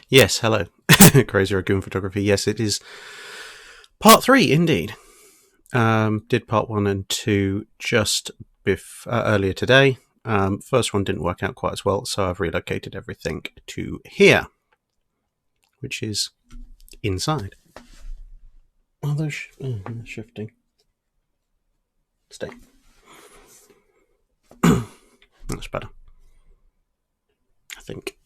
Yes, hello. Crazy Raccoon Photography. Yes, it is part 3, indeed. Did part 1 and 2 just earlier today. First one didn't work out quite as well, so I've relocated everything to here, which is inside. Although shifting. Stay. That's better, I think.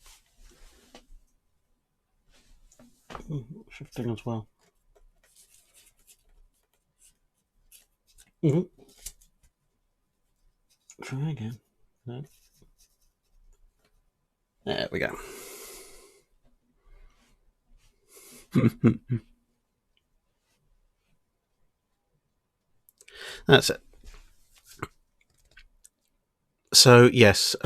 Shifting as well. Try again. No. There we go. That's it. So yes,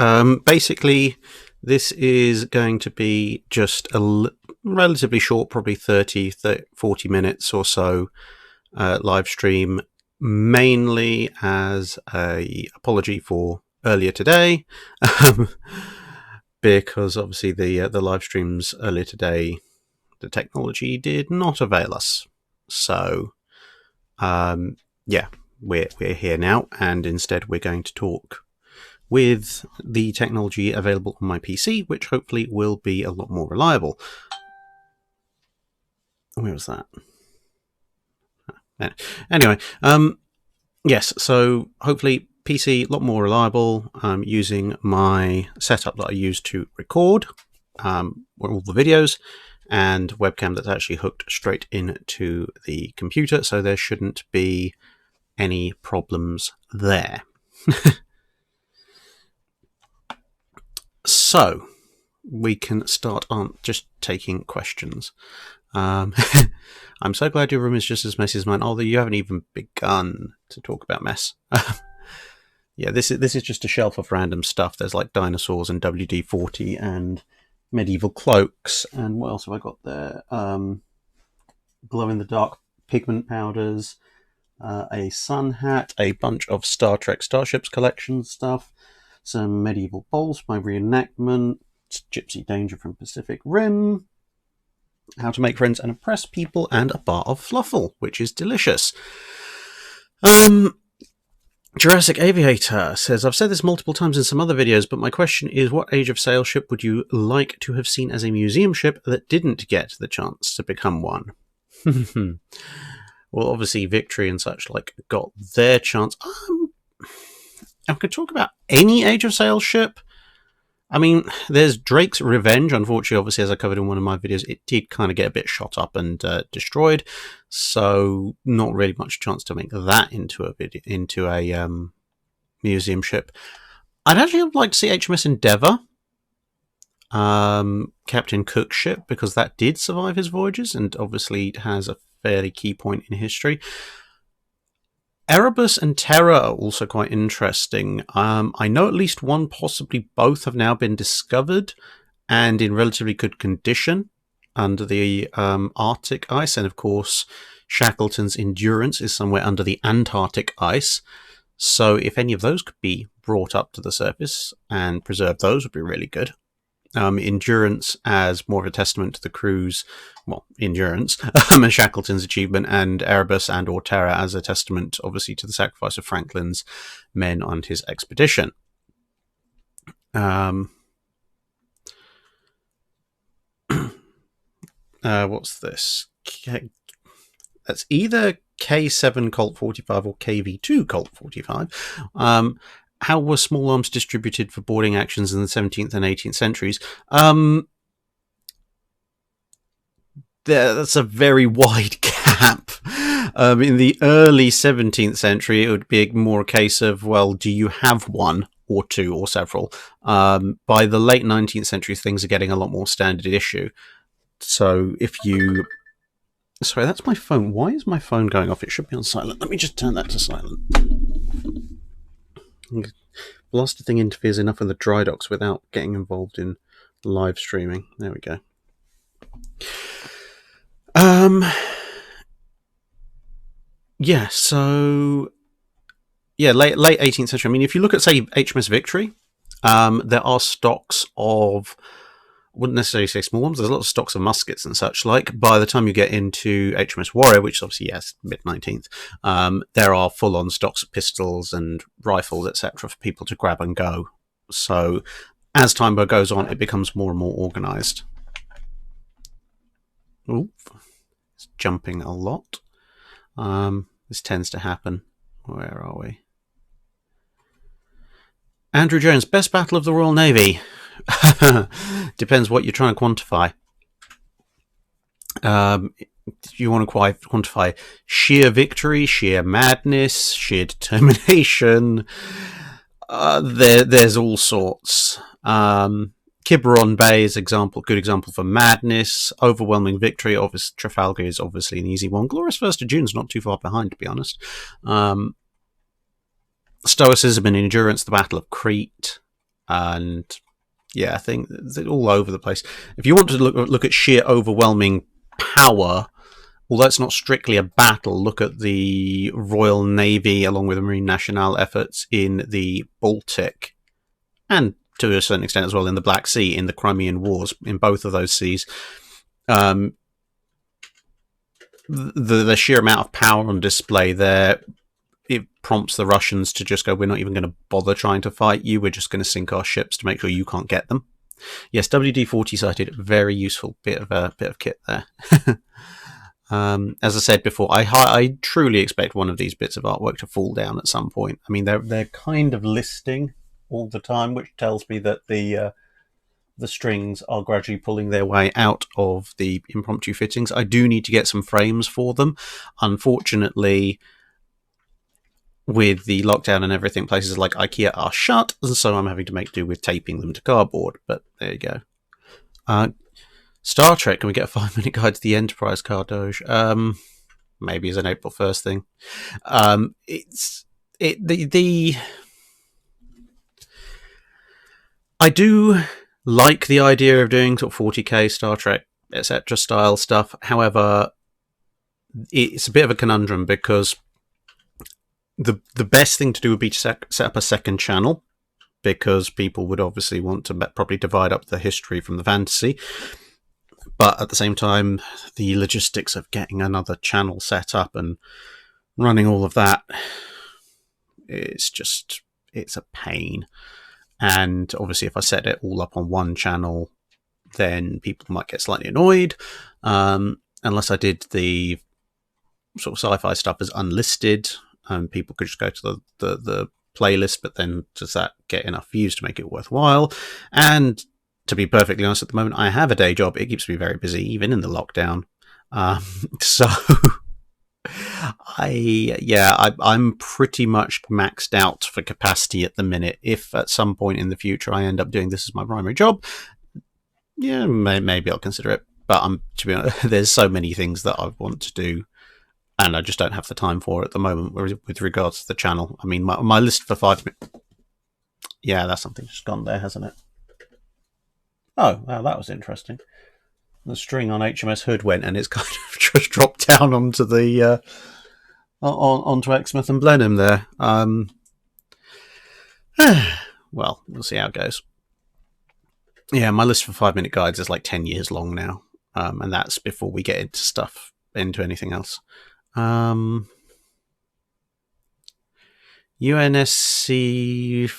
basically this is going to be just a relatively short, probably 30, 40 minutes or so live stream, mainly as a apology for earlier today, because obviously the live streams earlier today, the technology did not avail us. So yeah, we're here now, and instead we're going to talk with the technology available on my PC, which hopefully will be a lot more reliable. Where was that? Anyway, yes, so hopefully PC a lot more reliable, using my setup that I use to record all the videos, and webcam that's actually hooked straight into the computer, so there shouldn't be any problems there. So we can start on just taking questions. I'm so glad your room is just as messy as mine, although you haven't even begun to talk about mess. Yeah, this is just a shelf of random stuff. There's like dinosaurs and WD-40 and medieval cloaks, and what else have I got there? Glow-in-the-dark pigment powders, a sun hat, a bunch of Star Trek Starships collection stuff, some medieval bowls, my reenactment, Gypsy Danger from Pacific Rim, how to make friends and impress people, and a bar of Fluffle, which is delicious. Jurassic Aviator says, I've said this multiple times in some other videos, but my question is, what age of sail ship would you like to have seen as a museum ship that didn't get the chance to become one? Well, obviously Victory and such like got their chance. I could talk about any age of sail ship. I mean, there's Drake's Revenge. Unfortunately, obviously, as I covered in one of my videos, it did kind of get a bit shot up and destroyed. So not really much chance to make that into a museum ship. I'd actually like to see HMS Endeavour, Captain Cook's ship, because that did survive his voyages and obviously has a fairly key point in history. Erebus and Terror are also quite interesting. I know at least one, possibly both, have now been discovered and in relatively good condition under the Arctic ice. And of course, Shackleton's Endurance is somewhere under the Antarctic ice. So if any of those could be brought up to the surface and preserved, those would be really good. Endurance as more of a testament to the crew's, well, endurance, and Shackleton's achievement, and Erebus and or Terror as a testament, obviously, to the sacrifice of Franklin's men on his expedition. What's this? That's either K7 Colt 45 or KV2 Colt 45. How were small arms distributed for boarding actions in the 17th and 18th centuries? That's a very wide gap. In the early 17th century, it would be more a case of, well, do you have one or two or several? By the late 19th century, things are getting a lot more standard issue. So if you... Sorry, that's my phone. Why is my phone going off? It should be on silent. Let me just turn that to silent. Blasted thing interferes enough with the Drydocks without getting involved in live streaming. There we go. Yeah, so... Yeah, late 18th century. I mean, if you look at, say, HMS Victory, there are stocks of... I wouldn't necessarily say small arms. There's a lot of stocks of muskets and such like. By the time you get into HMS Warrior, which is obviously, yes, mid-19th, there are full-on stocks of pistols and rifles, etc., for people to grab and go. So as time goes on, it becomes more and more organised. Ooh, it's jumping a lot. This tends to happen. Where are we? Andrew Jones, best battle of the Royal Navy. Depends what you're trying to quantify. You want to quantify sheer victory, sheer madness, sheer determination. There's all sorts. Quiberon Bay is good example for madness. Overwhelming victory. Obviously, Trafalgar is obviously an easy one. Glorious 1st of June's not too far behind, to be honest. Stoicism and endurance, the Battle of Crete, and yeah, I think they're all over the place. If you want to look at sheer overwhelming power, although it's not strictly a battle, look at the Royal Navy along with the Marine Nationale efforts in the Baltic, and to a certain extent as well in the Black Sea, in the Crimean Wars, in both of those seas. The sheer amount of power on display there, it prompts the Russians to just go, we're not even going to bother trying to fight you, we're just going to sink our ships to make sure you can't get them. Yes, WD-40 sighted, very useful bit of kit there. As I said before, I truly expect one of these bits of artwork to fall down at some point. I mean, they're kind of listing all the time, which tells me that the strings are gradually pulling their way out of the impromptu fittings. I do need to get some frames for them. Unfortunately, with the lockdown and everything, places like IKEA are shut, and so I'm having to make do with taping them to cardboard. But there you go. Star Trek, can we get a 5-minute guide to the Enterprise car Doge? Maybe as an April 1st thing. I do like the idea of doing sort of 40k Star Trek, etc. style stuff. However, it's a bit of a conundrum because the best thing to do would be to set up a second channel, because people would obviously want to probably divide up the history from the fantasy. But at the same time, the logistics of getting another channel set up and running all of that, it's a pain. And obviously, if I set it all up on one channel, then people might get slightly annoyed. Unless I did the sort of sci-fi stuff as unlisted, people could just go to the playlist, but then does that get enough views to make it worthwhile? And to be perfectly honest, at the moment, I have a day job. It keeps me very busy, even in the lockdown. So I'm pretty much maxed out for capacity at the minute. If at some point in the future I end up doing this as my primary job, yeah, maybe I'll consider it. But to be honest, there's so many things that I want to do, and I just don't have the time for it at the moment with regards to the channel. I mean, my list for 5 minutes... Yeah, that's something just gone there, hasn't it? Oh, wow, that was interesting. The string on HMS Hood went, and it's kind of just dropped down onto the onto Exmouth and Blenheim there. Well, we'll see how it goes. Yeah, my list for 5-minute guides is like 10 years long now, and that's before we get into anything else. UNSC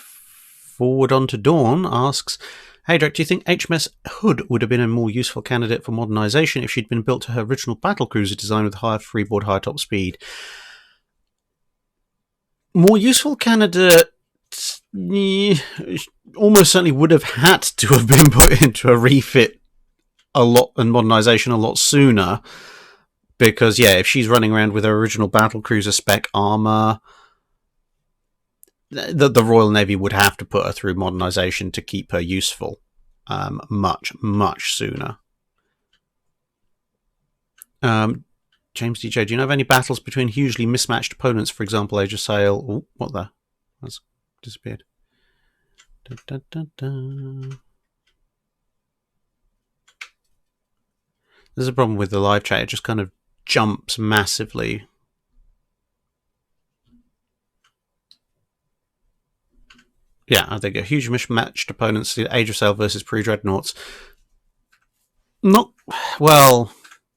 Forward on to Dawn asks, hey Drake, do you think HMS Hood would have been a more useful candidate for modernisation if she'd been built to her original battlecruiser design with higher freeboard, higher top speed? More useful candidate almost certainly would have had to have been put into a refit a lot and modernisation a lot sooner, because if she's running around with her original battlecruiser spec armour, the Royal Navy would have to put her through modernisation to keep her useful much sooner. James DJ, do you know of any battles between hugely mismatched opponents, for example, Age of Sail? Oh, what the? That's disappeared. There's a problem with the live chat. It just kind of jumps massively. Yeah, I think a huge mismatched opponents, the Age of Sail versus pre-dreadnoughts. Not, well,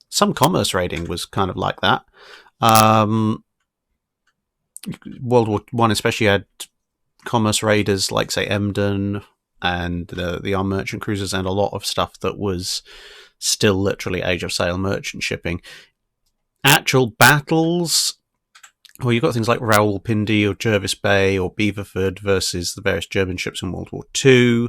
some commerce raiding was kind of like that. World War I especially had commerce raiders like, say, Emden and the armed merchant cruisers, and a lot of stuff that was still literally Age of Sail merchant shipping. Actual battles, well, you've got things like Rawalpindi or Jervis Bay or Beaverford versus the various German ships in World War II.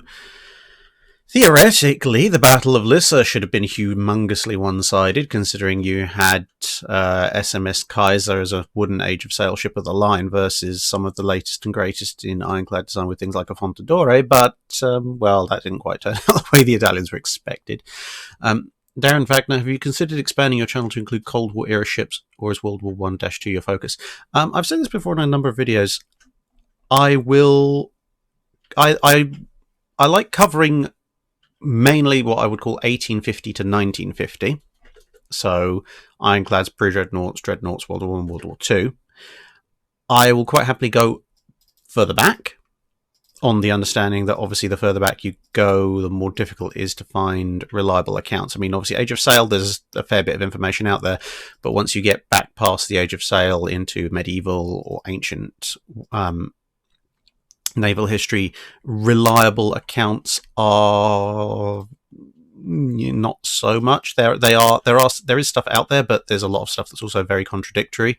Theoretically, the Battle of Lissa should have been humongously one-sided, considering you had SMS Kaiser as a wooden Age of Sail ship of the line versus some of the latest and greatest in ironclad design with things like a Fontadore, but, well, that didn't quite turn out the way the Italians were expected. Darren Wagner, have you considered expanding your channel to include Cold War era ships, or is World War 1-2 your focus? I've said this before in a number of videos. I like covering mainly what I would call 1850 to 1950. So ironclads, pre-dreadnoughts, dreadnoughts, World War I, World War II. I will quite happily go further back, on the understanding that obviously the further back you go, the more difficult it is to find reliable accounts. I mean, obviously Age of Sail, there's a fair bit of information out there, but once you get back past the Age of Sail into medieval or ancient naval history, reliable accounts are not so much. There is stuff out there, but there's a lot of stuff that's also very contradictory.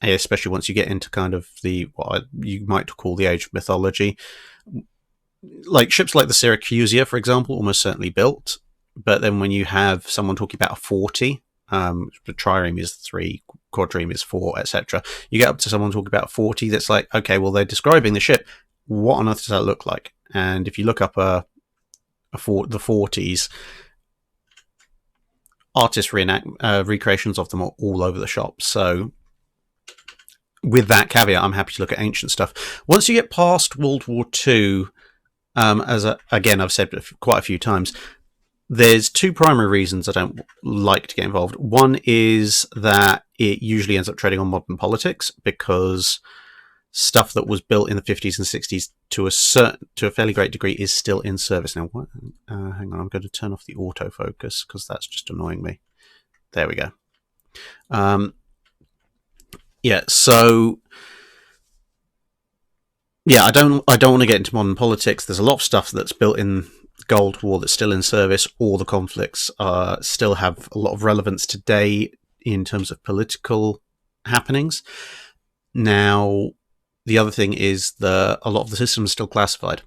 Especially once you get into kind of what you might call the age of mythology. Like ships like the Syracusia, for example, almost certainly built, but then when you have someone talking about a 40, the trireme is 3, quadreme is 4, etc., you get up to someone talking about 40, that's like, okay, well, they're describing the ship. What on earth does that look like? And if you look up the 40s, artist recreations of them are all over the shop. So with that caveat, I'm happy to look at ancient stuff. Once you get past World War II, again, I've said quite a few times, there's two primary reasons I don't like to get involved. One is that it usually ends up treading on modern politics, because stuff that was built in the 50s and 60s to a fairly great degree is still in service now. Hang on, I'm going to turn off the autofocus because that's just annoying me. There we go. So I don't want to get into modern politics. There's a lot of stuff that's built in Cold War that's still in service, or the conflicts still have a lot of relevance today in terms of political happenings. Now, the other thing is that a lot of the systems are still classified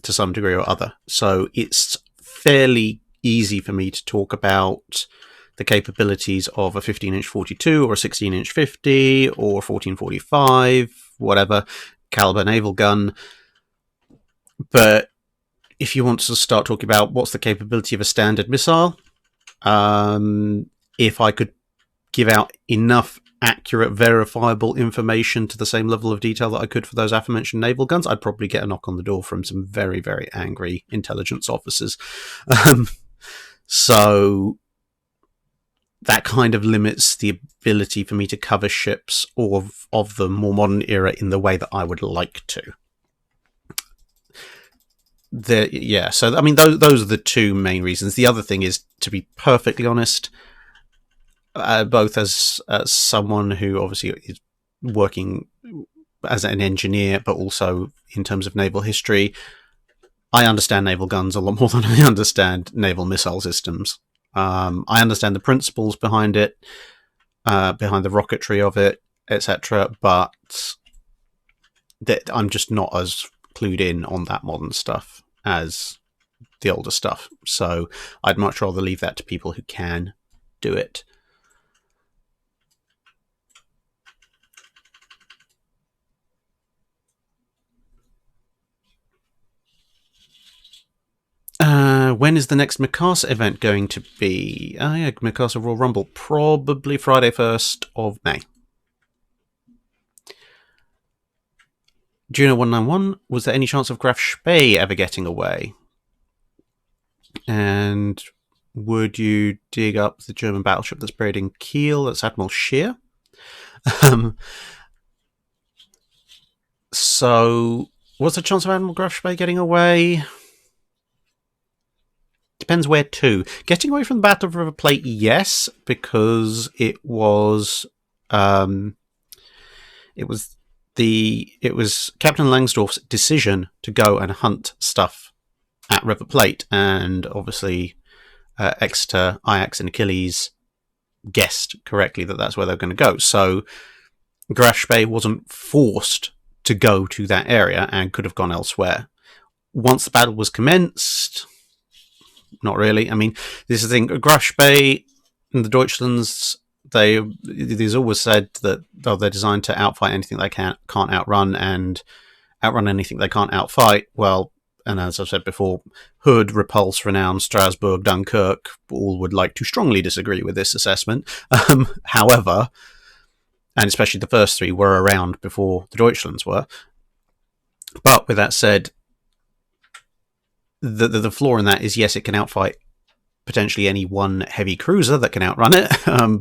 to some degree or other. So it's fairly easy for me to talk about the capabilities of a 15-inch 42 or a 16-inch 50 or 1445, whatever, caliber naval gun. But if you want to start talking about what's the capability of a standard missile, if I could give out enough accurate, verifiable information to the same level of detail that I could for those aforementioned naval guns, I'd probably get a knock on the door from some very, very angry intelligence officers. So that kind of limits the ability for me to cover ships of the more modern era in the way that I would like to. So I mean, those are the two main reasons. The other thing is, to be perfectly honest, both as someone who obviously is working as an engineer, but also in terms of naval history, I understand naval guns a lot more than I understand naval missile systems. I understand the principles behind it, behind the rocketry of it, etc. But I'm just not as clued in on that modern stuff as the older stuff. So I'd much rather leave that to people who can do it. When is the next Mikasa event going to be? Oh yeah, Mikasa Royal Rumble. Probably Friday 1st of May. Juno191, was there any chance of Graf Spee ever getting away? And would you dig up the German battleship that's buried in Kiel? That's Admiral Scheer. So, what's the chance of Admiral Graf Spee getting away? Depends where to. Getting away from the Battle of River Plate, yes, because it was Captain Langsdorff's decision to go and hunt stuff at River Plate, and obviously Exeter, Ajax, and Achilles guessed correctly that that's where they're going to go. So Graf Spee wasn't forced to go to that area and could have gone elsewhere. Once the battle was commenced, not really. I mean, this is the thing. Graf Spee and the Deutschlands, there's always said that they're designed to outfight anything they can't outrun and outrun anything they can't outfight. Well, and as I've said before, Hood, Repulse, Renown, Strasbourg, Dunkirk all would like to strongly disagree with this assessment. However, and especially the first three were around before the Deutschlands were. But with that said, the flaw in that is, yes, it can outfight potentially any one heavy cruiser that can outrun it,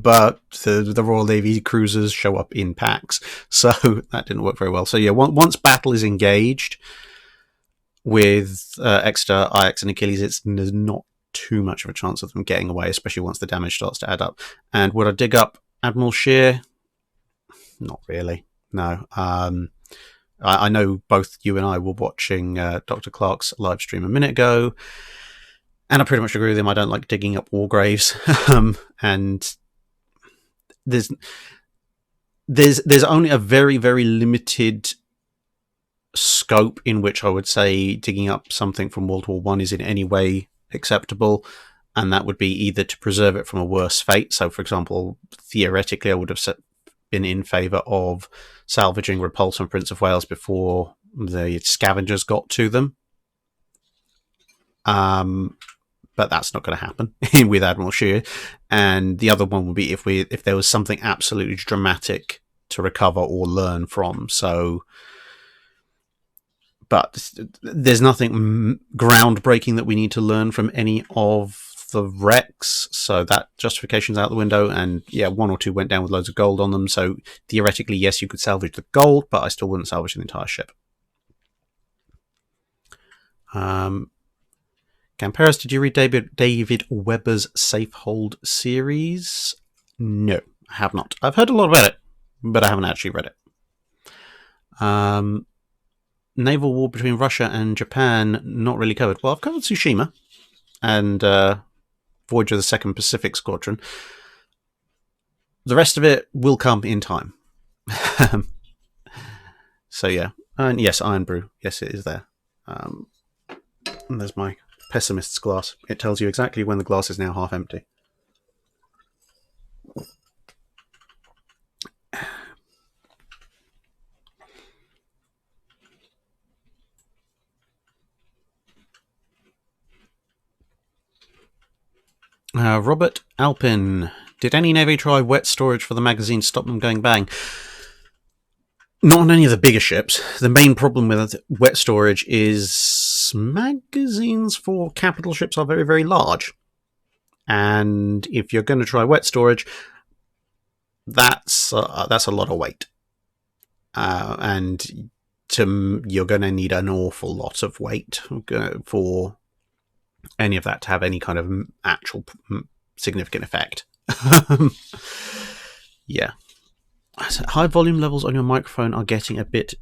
but the Royal Navy cruisers show up in packs, so that didn't work very well. So yeah, once battle is engaged with Exeter, Ajax, and Achilles, there's not too much of a chance of them getting away, especially once the damage starts to add up. And would I dig up Admiral Scheer? Not really, no. I know both you and I were watching Dr. Clark's live stream a minute ago, and I pretty much agree with him. I don't like digging up war graves, and there's only a very, very limited scope in which I would say digging up something from World War I is in any way acceptable, and that would be either to preserve it from a worse fate. So, for example, theoretically, I would have been in favour of salvaging Repulse and Prince of Wales before the scavengers got to them. But that's not going to happen with Admiral Scheer. And the other one would be if there was something absolutely dramatic to recover or learn from. So, but there's nothing groundbreaking that we need to learn from any of the wrecks, so that justification's out the window. And yeah, one or two went down with loads of gold on them, so theoretically, yes, you could salvage the gold, but I still wouldn't salvage the entire ship. Gamperis, did you read David Webber's Safe Hold series? No, I have not. I've heard a lot about it, but I haven't actually read it. Naval war between Russia and Japan, not really covered. Well, I've covered Tsushima and Voyage of the Second Pacific Squadron. The rest of it will come in time. So yeah, and yes, Iron Brew. Yes, it is there. And there's my pessimist's glass. It tells you exactly when the glass is now half empty. Robert Alpin, did any Navy try wet storage for the magazine to stop them going bang? Not on any of the bigger ships. The main problem with wet storage is magazines for capital ships are very, very large. And if you're going to try wet storage, that's a lot of weight. And you're going to need an awful lot of weight for any of that to have any kind of actual significant effect. Yeah. High volume levels on your microphone are getting a bit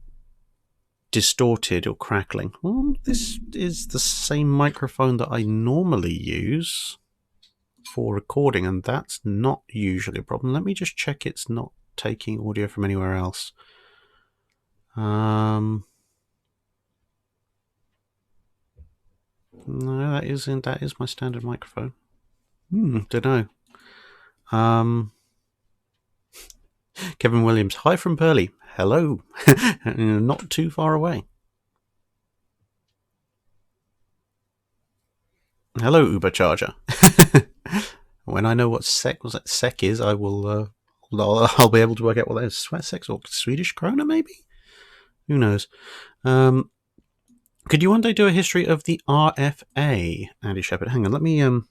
distorted or crackling. Well, this is the same microphone that I normally use for recording, and that's not usually a problem. Let me just check it's not taking audio from anywhere else. No, that is my standard microphone. Don't know. Kevin Williams, hi from Burley. Hello. Not too far away. Hello, Uber Charger. When I know what sec is, I will. I'll be able to work out what that is. Sec or Swedish krona, maybe. Who knows? Could you one day do a history of the RFA, Andy Shepard? Hang on, let me turn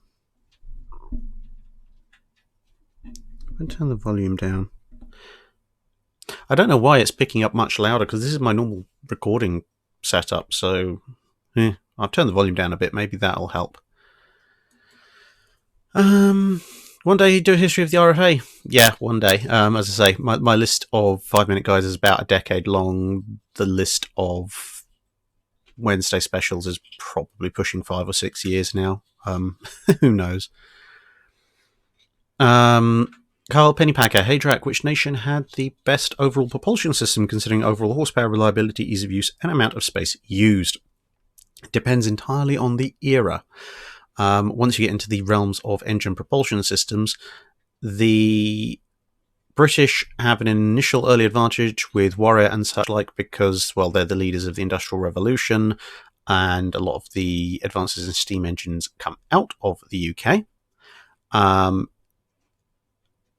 the volume down. I don't know why it's picking up much louder, because this is my normal recording setup, so I'll turn the volume down a bit. Maybe that'll help. One day do a history of the RFA. Yeah, one day. As I say, my list of 5-minute guides is about a decade long. The list of Wednesday specials is probably pushing 5 or 6 years now. Who knows? Carl Pennypacker, hey Drac, which nation had the best overall propulsion system considering overall horsepower, reliability, ease of use, and amount of space used? Depends entirely on the era. Once you get into the realms of engine propulsion systems, the British have an initial early advantage with Warrior and such like because, well, they're the leaders of the Industrial Revolution, and a lot of the advances in steam engines come out of the UK.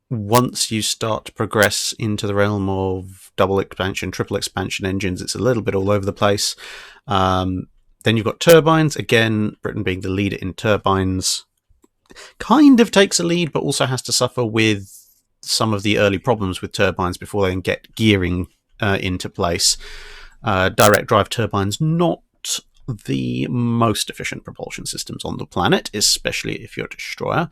Once you start to progress into the realm of double expansion, triple expansion engines, it's a little bit all over the place. Then you've got turbines. Again, Britain being the leader in turbines kind of takes a lead, but also has to suffer with some of the early problems with turbines before they can get gearing into place. Direct drive turbines, not the most efficient propulsion systems on the planet, especially if you're a destroyer.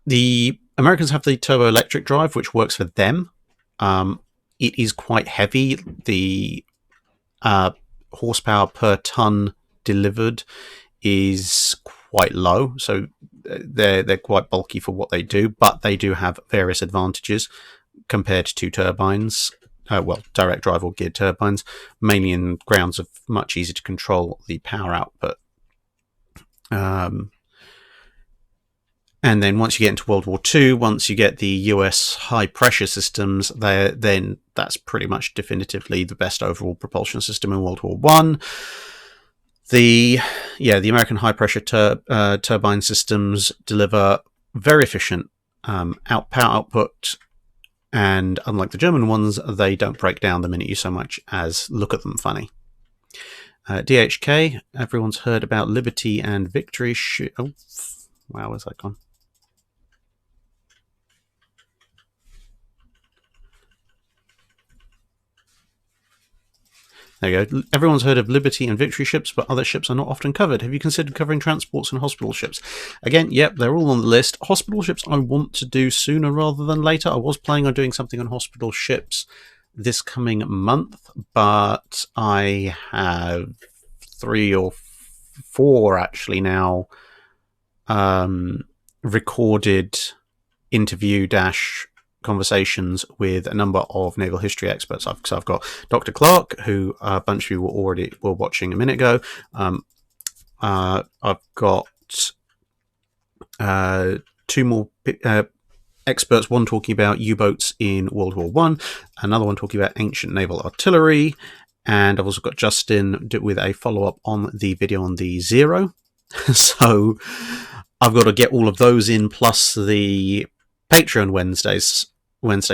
The Americans have the turbo-electric drive, which works for them. It is quite heavy. The horsepower per ton delivered is quite low, so they're quite bulky for what they do, but they do have various advantages compared to turbines. Direct drive or geared turbines, mainly in grounds of much easier to control the power output. And then once you get into World War II, once you get the US high-pressure systems, then that's pretty much definitively the best overall propulsion system in World War I. The American high-pressure turbine systems deliver very efficient power output, and unlike the German ones, they don't break down the minute you so much as look at them funny. DHK, everyone's heard about Liberty and Victory. Oh, wow, where's that gone? There you go. Everyone's heard of Liberty and Victory ships, but other ships are not often covered. Have you considered covering transports and hospital ships? Again, yep, they're all on the list. Hospital ships I want to do sooner rather than later. I was planning on doing something on hospital ships this coming month, but I have 3 or 4 actually now recorded interview conversations with a number of naval history experts. So I've got Dr. Clark, who a bunch of you were watching a minute ago. I've got 2 more experts, one talking about U-boats in World War I, another one talking about ancient naval artillery, and I've also got Justin with a follow-up on the video on the Zero. So I've got to get all of those in, plus the Patreon Wednesday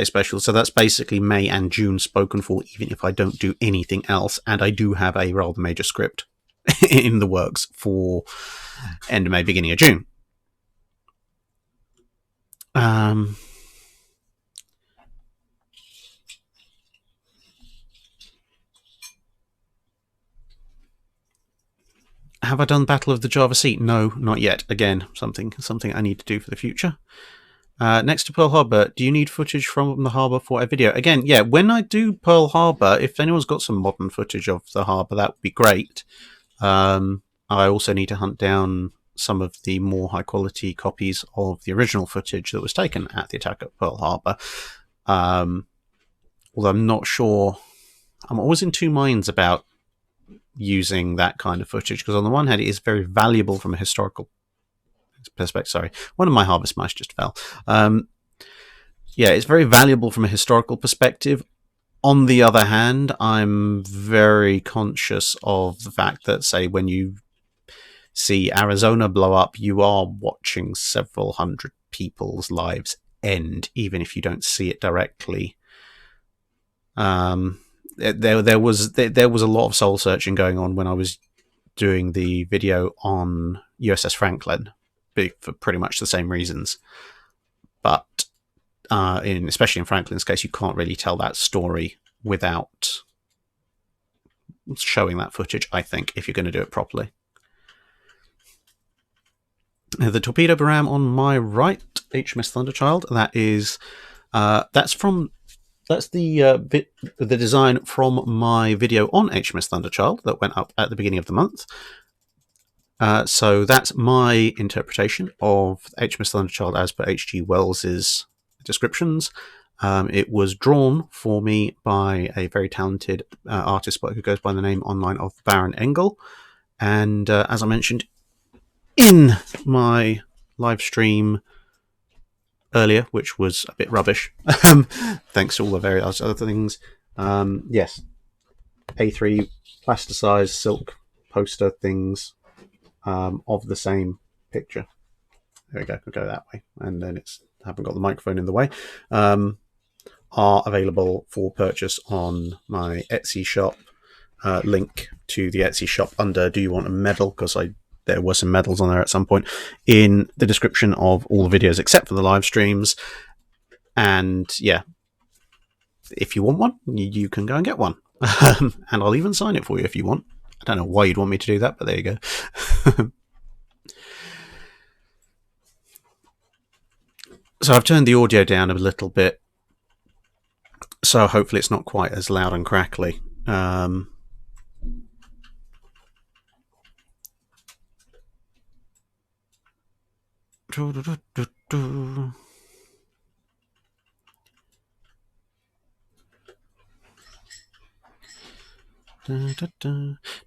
special. So that's basically May and June spoken for, even if I don't do anything else. And I do have a rather major script in the works for end of May, beginning of June. Have I done Battle of the Java Sea? No, not yet. Again, something I need to do for the future. Next to Pearl Harbor, do you need footage from the harbor for a video? Again, yeah, when I do Pearl Harbor, if anyone's got some modern footage of the harbor, that would be great. I also need to hunt down some of the more high quality copies of the original footage that was taken at the attack at Pearl Harbor. Although I'm not sure, I'm always in two minds about using that kind of footage, because on the one hand, it is very valuable from a historical perspective. Sorry, one of my harvest mice just fell. Yeah, it's very valuable from a historical perspective. On the other hand, I'm very conscious of the fact that, say, when you see Arizona blow up, you are watching several hundred people's lives end, even if you don't see it directly. There was a lot of soul searching going on when I was doing the video on USS Franklin, for pretty much the same reasons. But especially in Franklin's case, you can't really tell that story without showing that footage, I think, if you're going to do it properly. The torpedo ram on my right, HMS Thunderchild, that's the design from my video on HMS Thunderchild that went up at the beginning of the month. So that's my interpretation of HMS Thunderchild as per H.G. Wells's descriptions. It was drawn for me by a very talented artist who goes by the name online of Baron Engel. And as I mentioned in my live stream earlier, which was a bit rubbish, thanks to all the various other things, yes, A3 plasticized silk poster things of the same picture. There we go. We'll go that way, and then haven't got the microphone in the way. Are available for purchase on my Etsy shop. Link to the Etsy shop under "Do you want a medal?" Because there were some medals on there at some point, in the description of all the videos except for the live streams. And yeah, if you want one, you can go and get one. And I'll even sign it for you if you want. I don't know why you'd want me to do that, but there you go. So I've turned the audio down a little bit, so hopefully it's not quite as loud and crackly.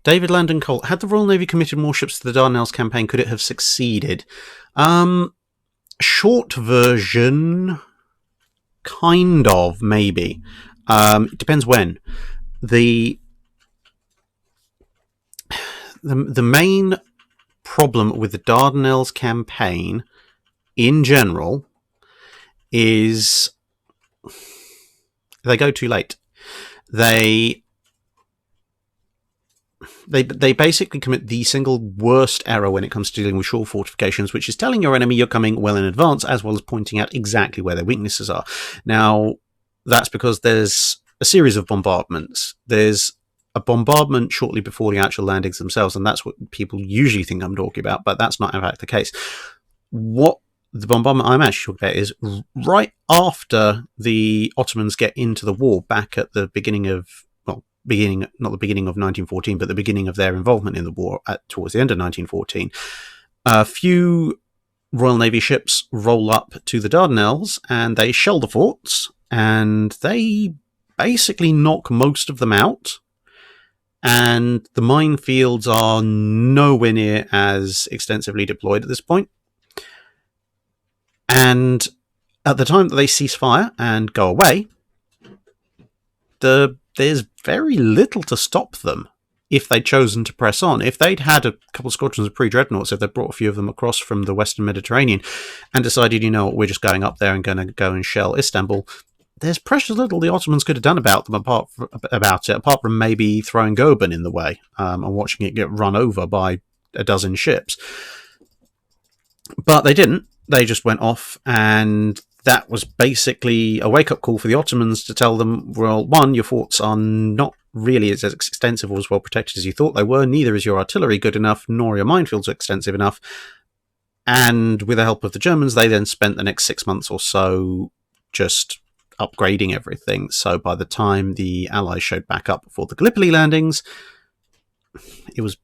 David Landon Cole, had the Royal Navy committed more ships to the Dardanelles campaign, could it have succeeded? Short version, kind of, maybe. It depends when. The main problem with the Dardanelles campaign in general is they go too late. They basically commit the single worst error when it comes to dealing with shore fortifications, which is telling your enemy you're coming well in advance, as well as pointing out exactly where their weaknesses are. Now, that's because there's a series of bombardments. There's a bombardment shortly before the actual landings themselves, and that's what people usually think I'm talking about, but that's not in fact the case. What the bombardment I'm actually talking about is right after the Ottomans get into the war, back at the beginning of, not the beginning of 1914, but the beginning of their involvement in the war towards the end of 1914. A few Royal Navy ships roll up to the Dardanelles and they shell the forts, and they basically knock most of them out. And the minefields are nowhere near as extensively deployed at this point. And at the time that they cease fire and go away, there's very little to stop them if they'd chosen to press on. If they'd had a couple of squadrons of pre-dreadnoughts, if they'd brought a few of them across from the Western Mediterranean and decided, you know what, we're just going up there and going to go and shell Istanbul, there's precious little the Ottomans could have done about them apart from maybe throwing Goeben in the way and watching it get run over by a dozen ships. But they didn't. They just went off, and that was basically a wake-up call for the Ottomans to tell them, well, one, your forts are not really as extensive or as well protected as you thought they were. Neither is your artillery good enough, nor are your minefields extensive enough. And with the help of the Germans, they then spent the next 6 months or so just upgrading everything. So by the time the Allies showed back up before the Gallipoli landings, it was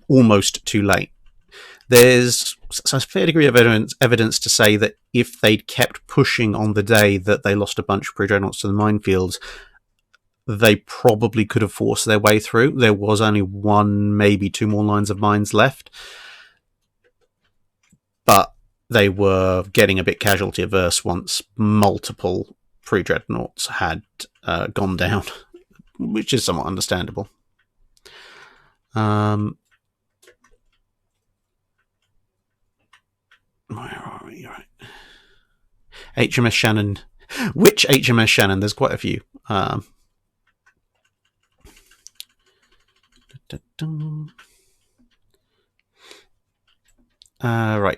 almost too late. There's a fair degree of evidence to say that if they'd kept pushing on the day that they lost a bunch of pre-dreadnoughts to the minefields, they probably could have forced their way through. There was only one, maybe two more lines of mines left. But they were getting a bit casualty averse once multiple pre-dreadnoughts had gone down, which is somewhat understandable. Where are we? Right. HMS Shannon. Which HMS Shannon? There's quite a few. Right,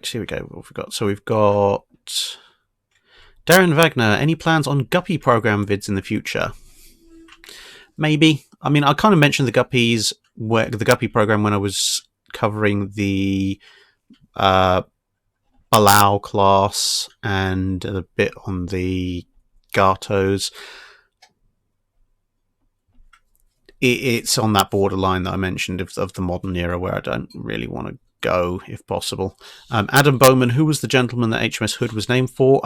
here we go. What have we got? So we've got Darren Wagner. Any plans on Guppy program vids in the future? Maybe. I mean, I kind of mentioned the Guppy program when I was covering the Balau class and a bit on the Gatos. It's on that borderline that I mentioned of the modern era where I don't really want to go, if possible. Adam Bowman, who was the gentleman that HMS Hood was named for?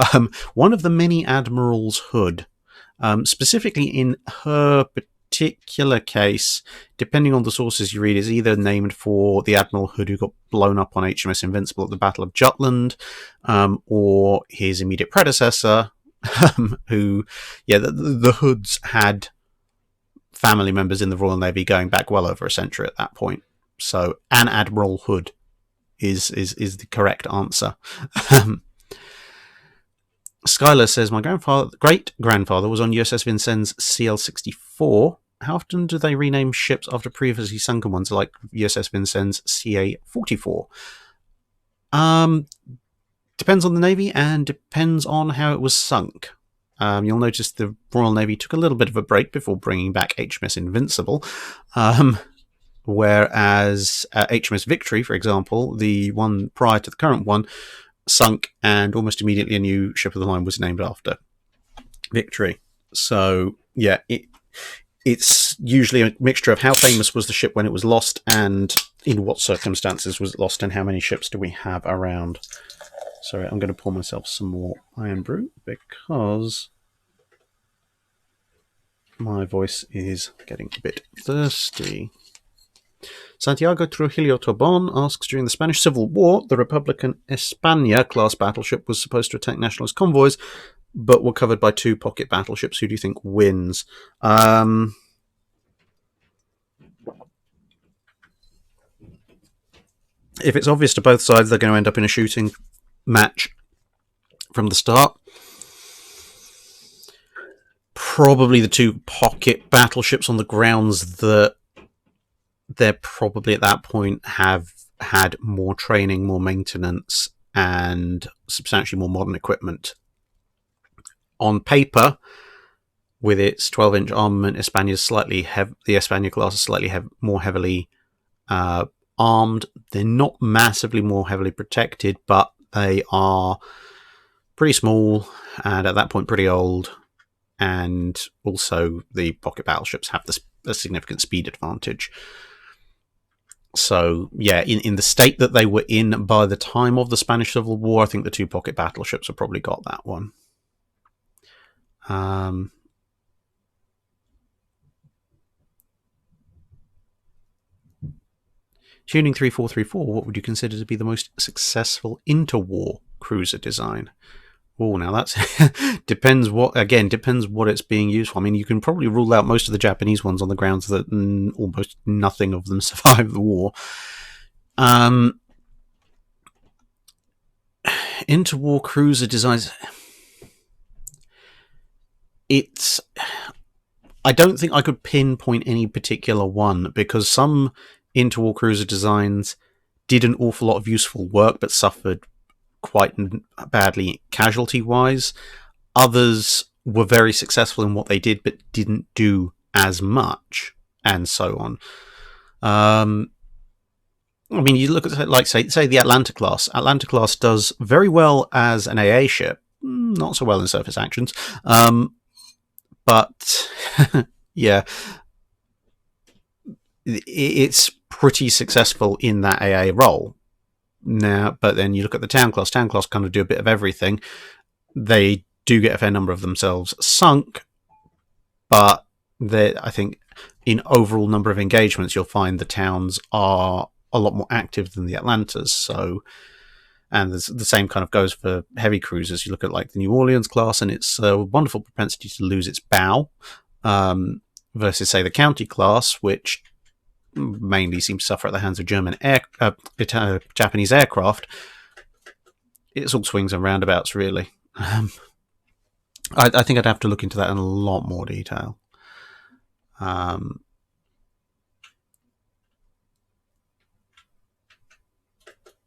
One of the many admirals Hood. Specifically in her particular case, depending on the sources you read, is either named for the Admiral Hood who got blown up on HMS Invincible at the Battle of Jutland, or his immediate predecessor, who, the Hoods had family members in the Royal Navy going back well over a century at that point. So, an Admiral Hood is the correct answer. Skylar says, my great-grandfather was on USS Vincennes CL-64. How often do they rename ships after previously sunken ones like USS Vincennes CA-44? Depends on the Navy and depends on how it was sunk. You'll notice the Royal Navy took a little bit of a break before bringing back HMS Invincible. Whereas HMS Victory, for example, the one prior to the current one, sunk, and almost immediately a new ship of the line was named after Victory. So, yeah, it's usually a mixture of how famous was the ship when it was lost and in what circumstances was it lost and how many ships do we have around. Sorry, I'm going to pour myself some more iron brew because my voice is getting a bit thirsty. Santiago Trujillo Tobon asks, during the Spanish Civil War, the Republican España class battleship was supposed to attack nationalist convoys, but were covered by two pocket battleships. Who do you think wins? If it's obvious to both sides they're going to end up in a shooting match from the start, probably the two pocket battleships, on the grounds that they're probably at that point have had more training, more maintenance, and substantially more modern equipment. On paper, with its 12-inch armament, the España class is slightly more heavily armed. They're not massively more heavily protected, but they are pretty small and at that point pretty old. And also the pocket battleships have a significant speed advantage. So, yeah, in the state that they were in by the time of the Spanish Civil War, I think the two pocket battleships have probably got that one. Tuning 3434, what would you consider to be the most successful interwar cruiser design? Oh, now that's depends what it's being used for. I mean, you can probably rule out most of the Japanese ones on the grounds that almost nothing of them survived the war. Interwar cruiser designs. I don't think I could pinpoint any particular one, because some interwar cruiser designs did an awful lot of useful work but suffered quite badly casualty-wise. Others were very successful in what they did but didn't do as much, and so on. I mean, you look at, like, say the Atlanta class. Atlanta class does very well as an AA ship, not so well in surface actions. But yeah, it's pretty successful in that AA role. Now, but then you look at the Town class. Town class kind of do a bit of everything. They do get a fair number of themselves sunk, but I think in overall number of engagements, you'll find the Towns are a lot more active than the Atlantas. So, and the same kind of goes for heavy cruisers. You look at like the New Orleans class, and it's a wonderful propensity to lose its bow, versus say the County class, which mainly seems to suffer at the hands of Japanese aircraft. It's all swings and roundabouts, really. I think I'd have to look into that in a lot more detail.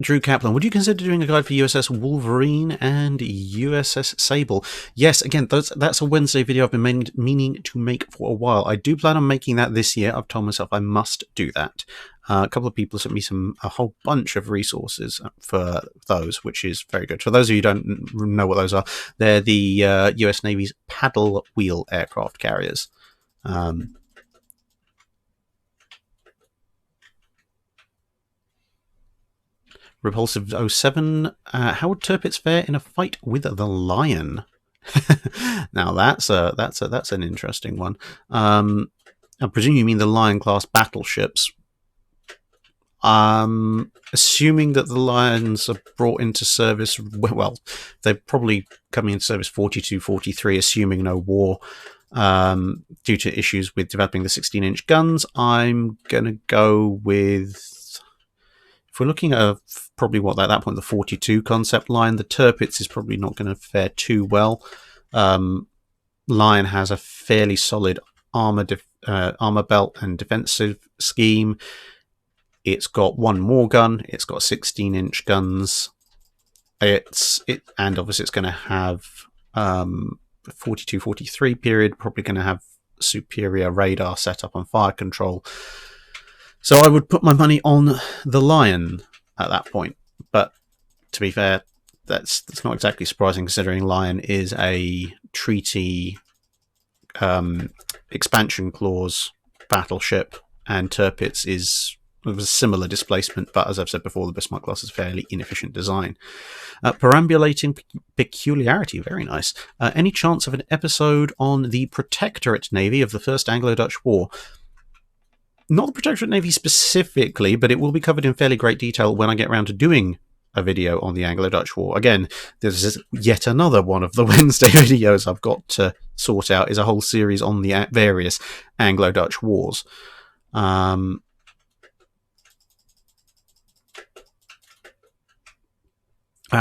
Drew Kaplan, would you consider doing a guide for USS Wolverine and USS Sable? Yes, again, that's a Wednesday video I've been meaning to make for a while. I do plan on making that this year. I've told myself I must do that. A couple of people sent me a whole bunch of resources for those, which is very good. For those of you who don't know what those are, they're the US Navy's paddle wheel aircraft carriers. Repulsive 07. How would Tirpitz fare in a fight with the Lion? Now that's an interesting one. I presume you mean the Lion class battleships. Assuming that the Lions are brought into service, well, they're probably coming into service 42, 43, assuming no war, due to issues with developing the 16-inch guns. I'm gonna go with, if we're looking at probably at that point the 42 concept line, the Tirpitz is probably not going to fare too well. Lion has a fairly solid armor belt and defensive scheme. It's got one more gun. It's got 16-inch guns. And obviously it's going to have 42, 43 period. Probably going to have superior radar setup and fire control. So I would put my money on the Lion at that point. But to be fair, that's not exactly surprising, considering Lion is a treaty expansion clause battleship, and Tirpitz is of a similar displacement, but as I've said before, the Bismarck class is fairly inefficient design. Perambulating peculiarity, very nice. Any chance of an episode on the Protectorate Navy of the First Anglo-Dutch War? Not the Protectorate Navy specifically, but it will be covered in fairly great detail when I get around to doing a video on the Anglo-Dutch War. Again, this is yet another one of the Wednesday videos I've got to sort out, is a whole series on the various Anglo-Dutch wars. Wow,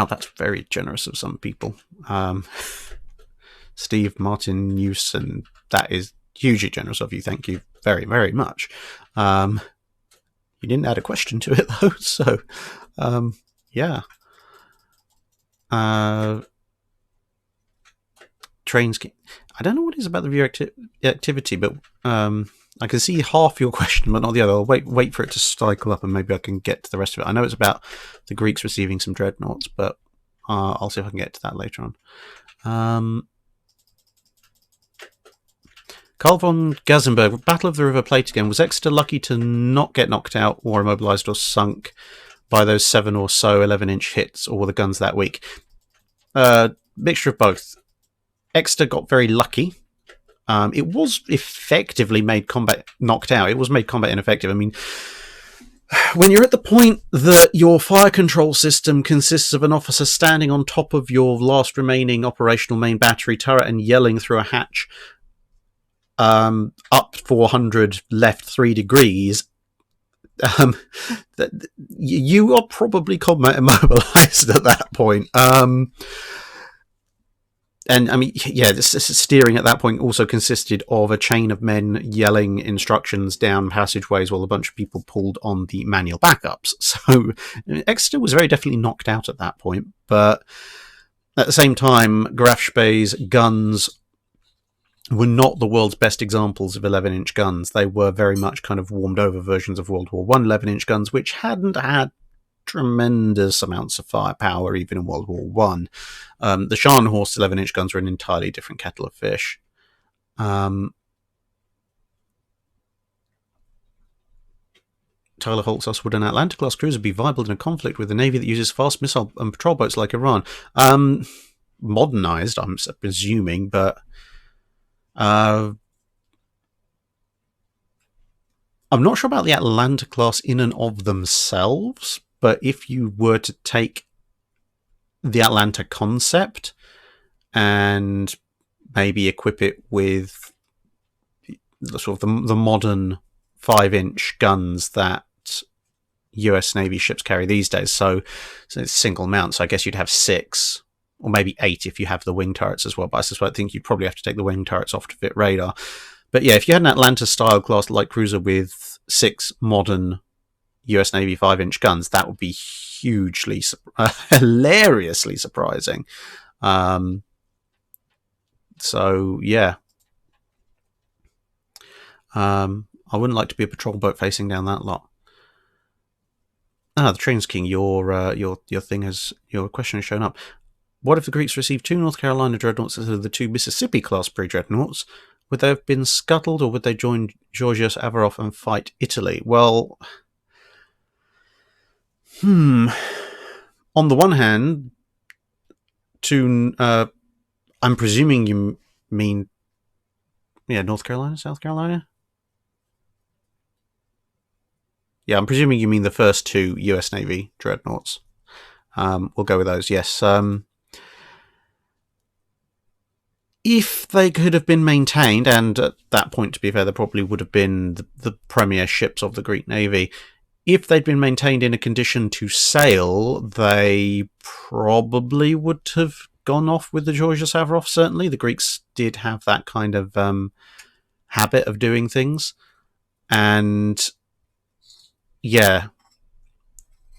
that's very generous of some people. Steve Martin Newson, that is hugely generous of you. Thank you very, very much. You didn't add a question to it though, so yeah. Trains. I don't know what it is about the view activity, but I can see half your question, but not the other. I'll wait for it to cycle up, and maybe I can get to the rest of it. I know it's about the Greeks receiving some dreadnoughts, but I'll see if I can get to that later on. Carl von Gazenberg, Battle of the River Plate again. Was Exeter lucky to not get knocked out or immobilised or sunk by those 7 or so 11-inch hits or the guns that week? Mixture of both. Exeter got very lucky. It was effectively made combat knocked out. It was made combat ineffective. I mean, when you're at the point that your fire control system consists of an officer standing on top of your last remaining operational main battery turret and yelling through a hatch, up 400, left 3 degrees, you are probably combat immobilized at that point. And I mean, yeah, this steering at that point also consisted of a chain of men yelling instructions down passageways while a bunch of people pulled on the manual backups. So Exeter was very definitely knocked out at that point. But at the same time, Graf Spee's guns were not the world's best examples of 11-inch guns. They were very much kind of warmed over versions of World War One 11-inch guns, which hadn't had tremendous amounts of firepower even in World War One. The Scharnhorst 11-inch guns were an entirely different kettle of fish. Tyler Holtz asked, would an Atlanta-class cruiser be viable in a conflict with a navy that uses fast missile and patrol boats like Iran? Modernized, I'm presuming, but I'm not sure about the Atlanta-class in and of themselves, but if you were to take the Atlanta concept and maybe equip it with sort of the modern 5-inch guns that US Navy ships carry these days, so it's single mount, so I guess you'd have 6 or maybe 8 if you have the wing turrets as well, but I think you'd probably have to take the wing turrets off to fit radar. But yeah, if you had an Atlanta style class light cruiser with 6 modern US Navy 5-inch guns, that would be hugely hilariously surprising. So yeah, I wouldn't like to be a patrol boat facing down that lot. The Trains King, your thing has, your question has shown up. What if the Greeks received 2 North Carolina dreadnoughts instead of the 2 Mississippi class pre-dreadnoughts? Would they have been scuttled, or would they join Georgios Averof and fight Italy? Well, on the one hand, I'm presuming you mean, North Carolina, South Carolina? Yeah, I'm presuming you mean the first 2 US Navy dreadnoughts. We'll go with those, yes. If they could have been maintained, and at that point, to be fair, they probably would have been the premier ships of the Greek Navy. If they'd been maintained in a condition to sail, they probably would have gone off with the Georgios Averof, certainly. The Greeks did have that kind of habit of doing things. And yeah,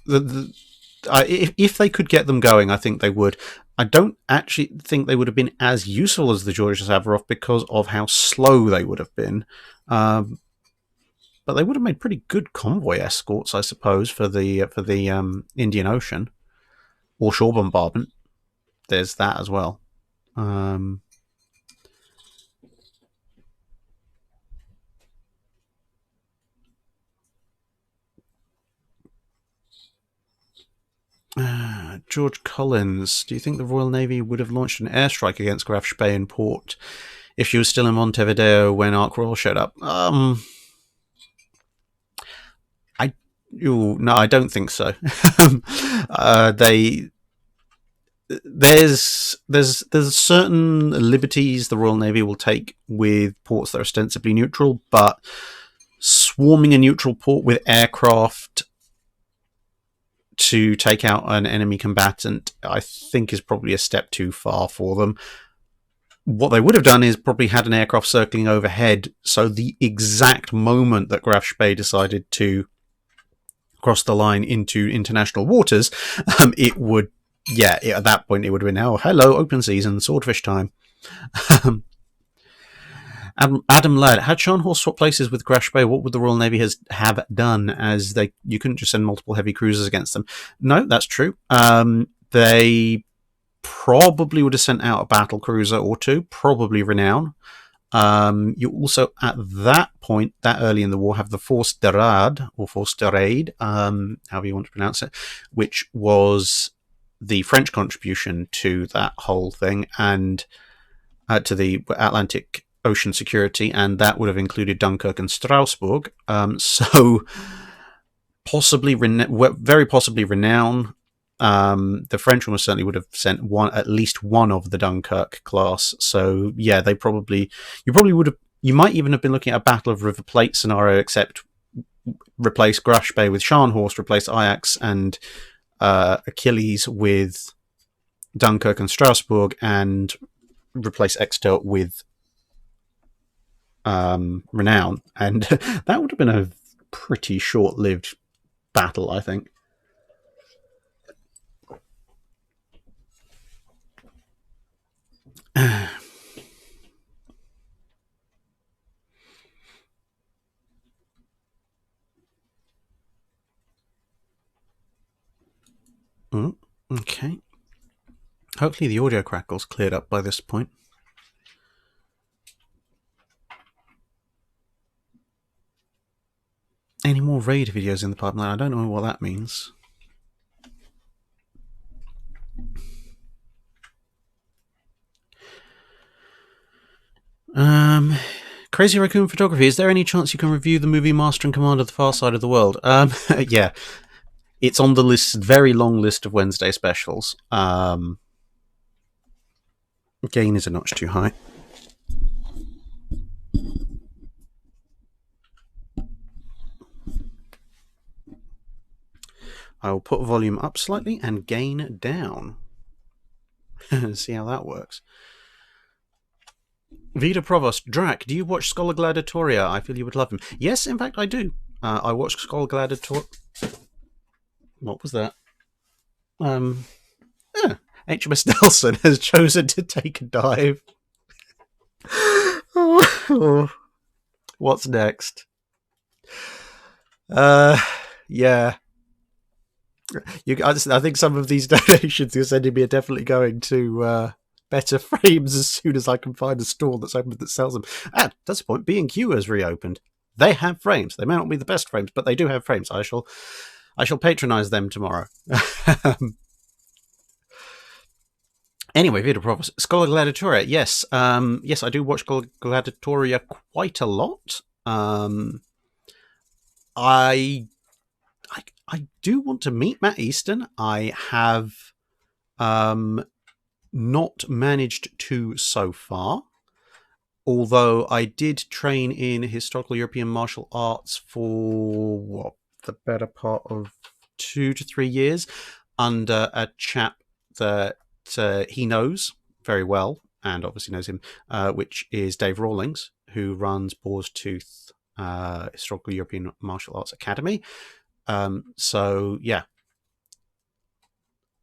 if they could get them going, I think they would. I don't actually think they would have been as useful as the Georgios Averof because of how slow they would have been. But they would have made pretty good convoy escorts, I suppose, for the Indian Ocean or shore bombardment. There's that as well. George Collins, do you think the Royal Navy would have launched an airstrike against Graf Spee in port if she was still in Montevideo when Ark Royal showed up? No, I don't think so. There's certain liberties the Royal Navy will take with ports that are ostensibly neutral, but swarming a neutral port with aircraft to take out an enemy combatant, I think, is probably a step too far for them. What they would have done is probably had an aircraft circling overhead, so the exact moment that Graf Spee decided to cross the line into international waters, it would, at that point it would have been, oh, hello, open season, swordfish time. Adam Ladd, had Scharnhorst swapped places with Graf Spee, what would the Royal Navy have done, as you couldn't just send multiple heavy cruisers against them? No, that's true. They probably would have sent out a battle cruiser or 2, probably Renown. You also, at that point, that early in the war, have the Force de Raid, or Force de Raid, however you want to pronounce it, which was the French contribution to that whole thing, and to the Atlantic Ocean security, and that would have included Dunkirk and Strasbourg. So possibly, very possibly Renown. The French almost certainly would have sent at least one of the Dunkirk class. So yeah, you might even have been looking at a Battle of River Plate scenario, except replace Graf Spee with Scharnhorst, replace Ajax and Achilles with Dunkirk and Strasbourg, and replace Exeter with Renown, and that would have been a pretty short-lived battle, I think. Okay. Hopefully the audio crackle's cleared up by this point. Any more raid videos in the pipeline? I don't know what that means. Crazy Raccoon Photography. Is there any chance you can review the movie Master and Commander: The Far Side of the World? Yeah. It's on the list, very long list of Wednesday specials. Gain is a notch too high. I will put volume up slightly and gain down. See how that works. Vida Provost, Drac, do you watch Scholar Gladiatoria? I feel you would love him. Yes, in fact, I do. I watched Scholar Gladiatoria. What was that? HMS Nelson has chosen to take a dive. What's next? Yeah. I think some of these donations you're sending me are definitely going to Better Frames as soon as I can find a store that's open that sells them. And that's the point. B&Q has reopened. They have frames. They may not be the best frames, but they do have frames. I shall patronise them tomorrow. Anyway, Vida Provost, Scholar Gladiatoria. Yes, yes, I do watch Scholar Gladiatoria quite a lot. I do want to meet Matt Easton. I have not managed to so far, although I did train in historical European martial arts for the better part of 2 to 3 years under a chap that he knows very well, and obviously knows him, which is Dave Rawlings, who runs Boar's Tooth Historical European Martial Arts Academy. So yeah,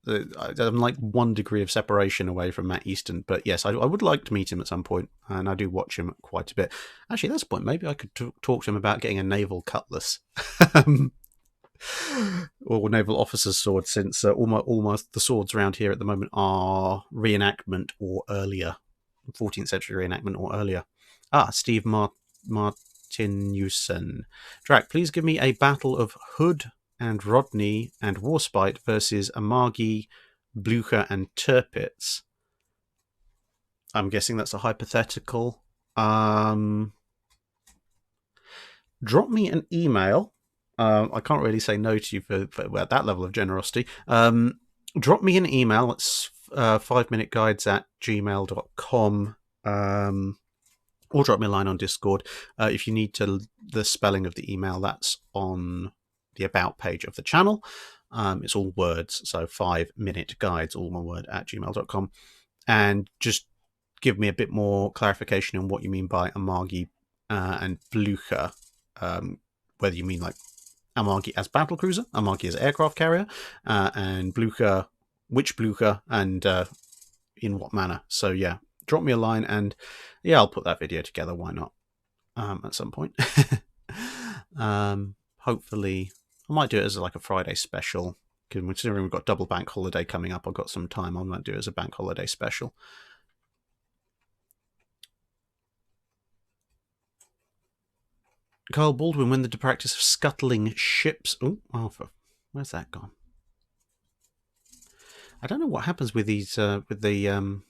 I'm like 1 degree of separation away from Matt Easton, but yes, I would like to meet him at some point, and I do watch him quite a bit. Actually, that's the point. Maybe I could talk to him about getting a naval cutlass. Or naval officer's sword, since almost the swords around here at the moment are reenactment or earlier, 14th century reenactment or earlier. Steve Martinussen. Drac, please give me a battle of Hood and Rodney and Warspite versus Amagi, Blucher, and Tirpitz. I'm guessing that's a hypothetical. Drop me an email. I can't really say no to you for that level of generosity. Drop me an email. It's 5minuteguides@gmail.com. Or drop me a line on Discord. If you need the spelling of the email, that's on the About page of the channel. It's all words, so 5minuteguides, all one word, @gmail.com. And just give me a bit more clarification on what you mean by Amagi and Blucher. Whether you mean like Amagi as battlecruiser, Amagi as aircraft carrier, and Blucher, which Blucher, and in what manner. So yeah, drop me a line, and yeah, I'll put that video together. Why not? At some point. Hopefully, I might do it as like a Friday special. Considering we've got double bank holiday coming up, I've got some time. I might do it as a bank holiday special. Carl Baldwin, when the practice of scuttling ships. Where's that gone? I don't know what happens with these. With the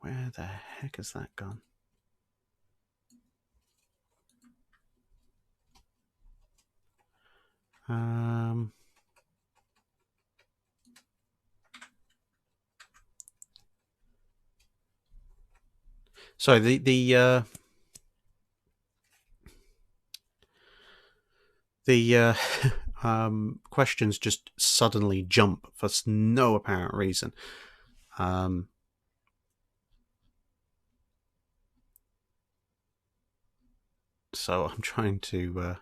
where the heck has that gone? So the questions just suddenly jump for no apparent reason. So I'm trying to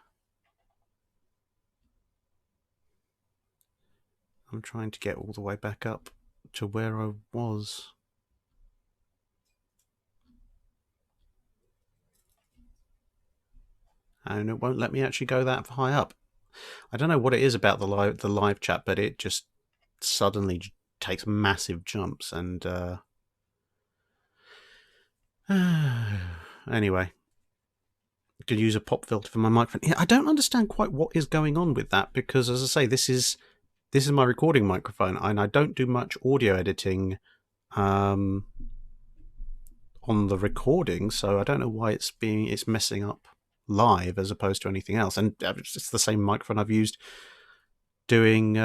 get all the way back up to where I was. And it won't let me actually go that high up. I don't know what it is about the live chat, but it just suddenly takes massive jumps. And anyway, could use a pop filter for my microphone. Yeah, I don't understand quite what is going on with that, because, as I say, this is my recording microphone, and I don't do much audio editing on the recording, so I don't know why it's messing up live as opposed to anything else. And it's the same microphone I've used doing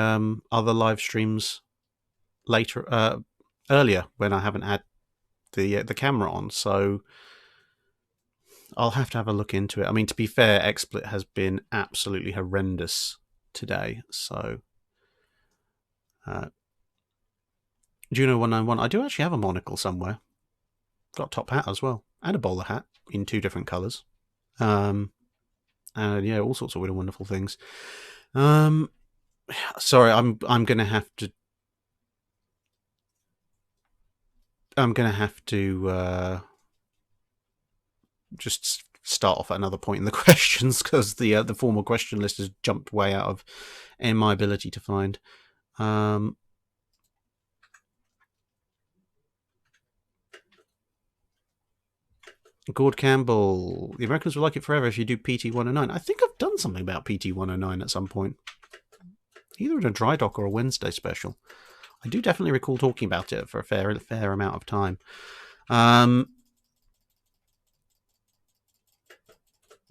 other live streams earlier when I haven't had the camera on. So I'll have to have a look into it. I mean, to be fair, XSplit has been absolutely horrendous today. So Juno 191, I do actually have a monocle somewhere. Got a top hat as well, and a bowler hat in 2 different colours. And yeah, all sorts of weird and wonderful things. Sorry, I'm gonna have to just start off at another point in the questions, because the formal question list has jumped way out of my ability to find. Gord Campbell, the Americans will like it forever if you do PT-109. I think I've done something about PT-109 at some point, either in a Drydock or a Wednesday special. I do definitely recall talking about it for a fair amount of time.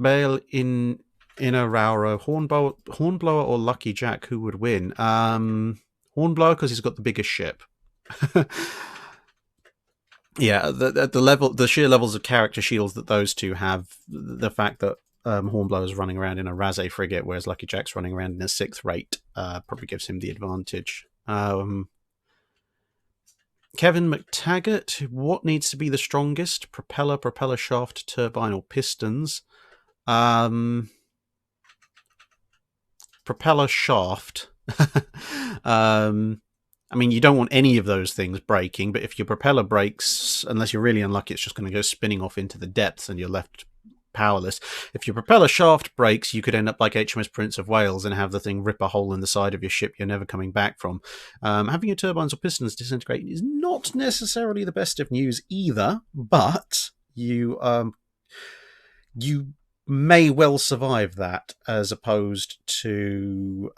Bale in Aurora, Hornblower or Lucky Jack, who would win? Hornblower, because he's got the biggest ship. Yeah, the sheer levels of character shields that those two have, the fact that Hornblower's running around in a Razé frigate, whereas Lucky Jack's running around in a 6th rate, probably gives him the advantage. Kevin McTaggart, what needs to be the strongest? Propeller shaft, turbine, or pistons? Propeller shaft. I mean, you don't want any of those things breaking, but if your propeller breaks, unless you're really unlucky, it's just going to go spinning off into the depths and you're left powerless. If your propeller shaft breaks, you could end up like HMS Prince of Wales and have the thing rip a hole in the side of your ship you're never coming back from. Having your turbines or pistons disintegrate is not necessarily the best of news either, but you may well survive that, as opposed to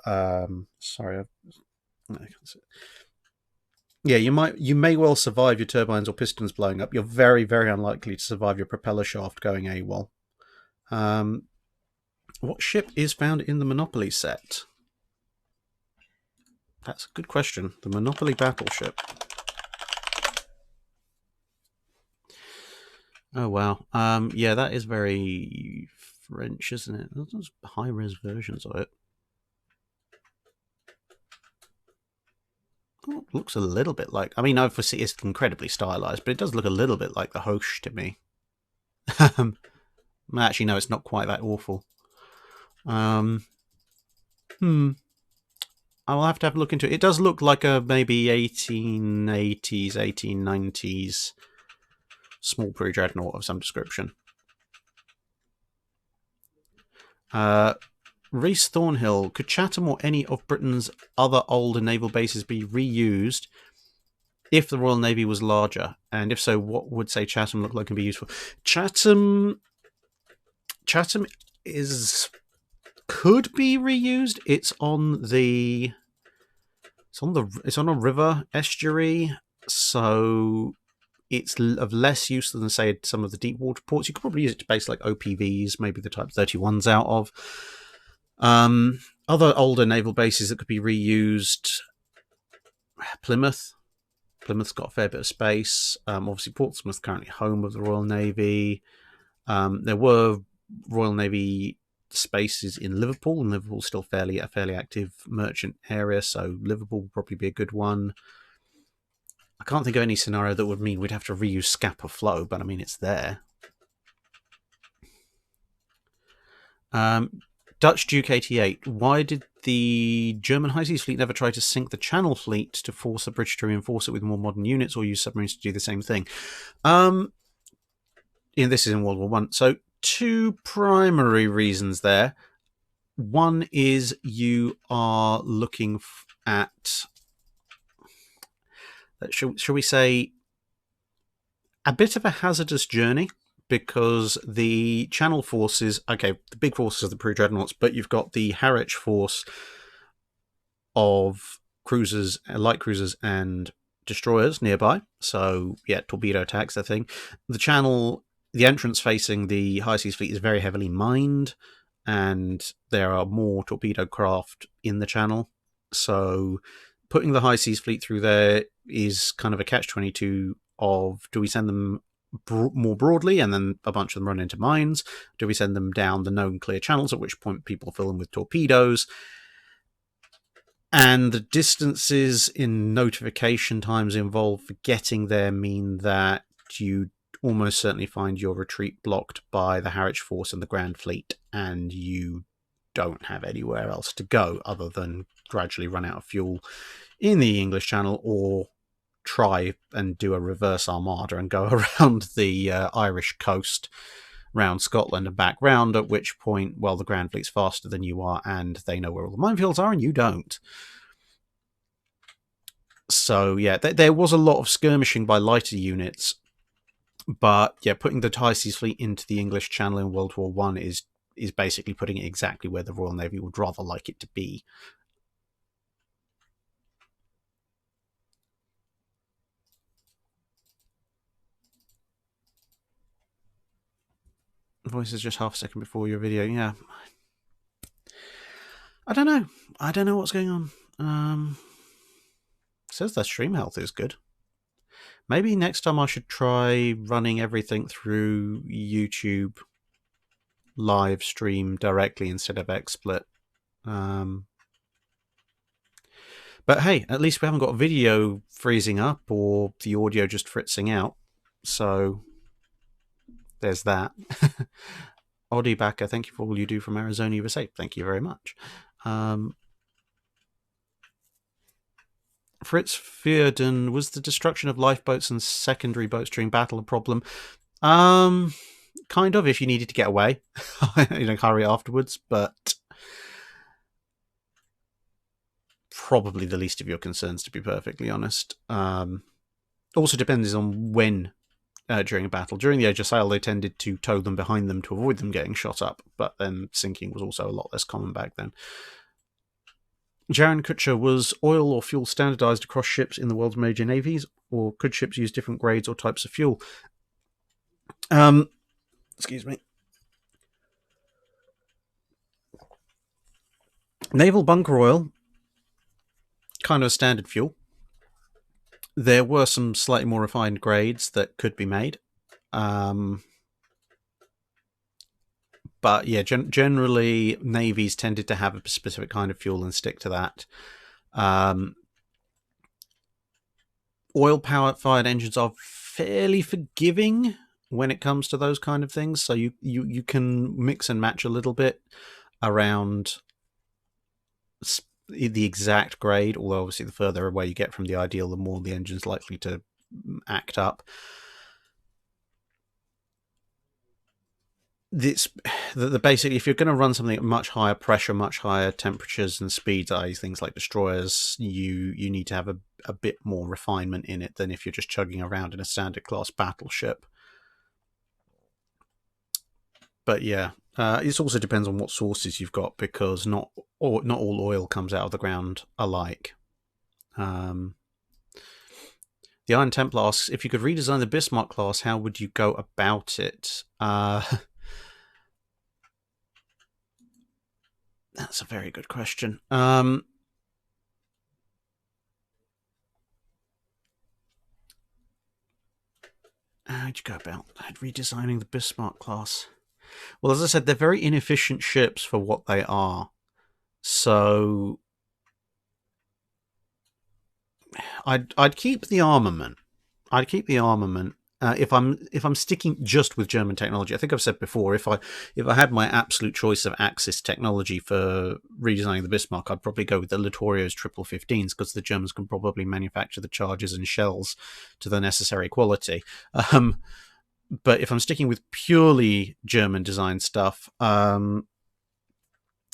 yeah, you may well survive your turbines or pistons blowing up. You're very, very unlikely to survive your propeller shaft going AWOL. What ship is found in the Monopoly set? That's a good question. The Monopoly battleship. Oh, wow. Yeah, that is very French, isn't it? There's high-res versions of it. Oh, looks a little bit like... I mean, obviously it's incredibly stylized, but it does look a little bit like the Hoche to me. Actually, no, it's not quite that awful. I will have to have a look into it. It does look like a maybe 1880s, 1890s small pre-dreadnought of some description. Reese Thornhill, could Chatham or any of Britain's other older naval bases be reused if the Royal Navy was larger? And if so, what would, say, Chatham look like and be useful? Chatham could be reused. It's on a river estuary, so it's of less use than, say, some of the deep water ports. You could probably use it to base like OPVs, maybe the Type 31s out of. Other older naval bases that could be reused: Plymouth. Plymouth's got a fair bit of space. Obviously, Portsmouth, currently home of the Royal Navy. There were Royal Navy spaces in Liverpool, and Liverpool's still a fairly active merchant area, so Liverpool would probably be a good one. I can't think of any scenario that would mean we'd have to reuse Scapa Flow, but I mean, it's there. Dutch Duke 88. Why did the German High Seas Fleet never try to sink the Channel Fleet to force the British to reinforce it with more modern units, or use submarines to do the same thing? This is in World War I. So 2 primary reasons there. One is you are looking at, shall we say, a bit of a hazardous journey, because the channel forces, okay, the big forces are the pre-dreadnoughts, but you've got the Harwich force of cruisers, light cruisers and destroyers nearby. So yeah, torpedo attacks, I think. The channel, the entrance facing the High Seas Fleet is very heavily mined, and there are more torpedo craft in the channel. So putting the High Seas Fleet through there is kind of a catch-22 of, do we send them more broadly and then a bunch of them run into mines? Do we send them down the known clear channels, at which point people fill them with torpedoes? And the distances in notification times involved for getting there mean that you almost certainly find your retreat blocked by the Harwich force and the Grand Fleet, and you don't have anywhere else to go other than gradually run out of fuel in the English Channel, or try and do a reverse armada and go around the Irish coast, round Scotland and back round, at which point, well, the Grand Fleet's faster than you are and they know where all the minefields are and you don't. So yeah, there was a lot of skirmishing by lighter units, but yeah, putting the High Seas Fleet into the English Channel in World War One is basically putting it exactly where the Royal Navy would rather like it to be. Voice is just half a second before your video. Yeah, I don't know. I don't know what's going on. Says their stream health is good. Maybe next time I should try running everything through YouTube live stream directly instead of XSplit. But hey, at least we haven't got video freezing up or the audio just fritzing out. So there's that. Oddie Backer, thank you for all you do from Arizona, USA. Thank you very much. Fritz Fearden, was the destruction of lifeboats and secondary boats during battle a problem? Kind of, if you needed to get away, hurry afterwards, but probably the least of your concerns, to be perfectly honest. Also depends on when during a battle. During the Age of Sail, they tended to tow them behind them to avoid them getting shot up, but then sinking was also a lot less common back then. Jaron Kutcher, was oil or fuel standardized across ships in the world's major navies, or could ships use different grades or types of fuel? Excuse me. Naval bunker oil, kind of a standard fuel. There were some slightly more refined grades that could be made. But yeah, generally navies tended to have a specific kind of fuel and stick to that. Oil-fired engines are fairly forgiving when it comes to those kind of things, so you can mix and match a little bit around the exact grade, although obviously the further away you get from the ideal, the more the engine's likely to act up. Basically, if you're going to run something at much higher pressure, much higher temperatures and speeds, i.e. things like destroyers, you need to have a bit more refinement in it than if you're just chugging around in a standard class battleship. But yeah, it also depends on what sources you've got, because not all oil comes out of the ground alike. The Iron Templar asks, if you could redesign the Bismarck class, how would you go about it? That's a very good question. How'd you go about redesigning the Bismarck class? Well, as I said, they're very inefficient ships for what they are. So I'd keep the armament. If I'm sticking just with German technology. I think I've said before, if I had my absolute choice of Axis technology for redesigning the Bismarck, I'd probably go with the Littorio's 1515s, because the Germans can probably manufacture the charges and shells to the necessary quality. But if I'm sticking with purely German design stuff,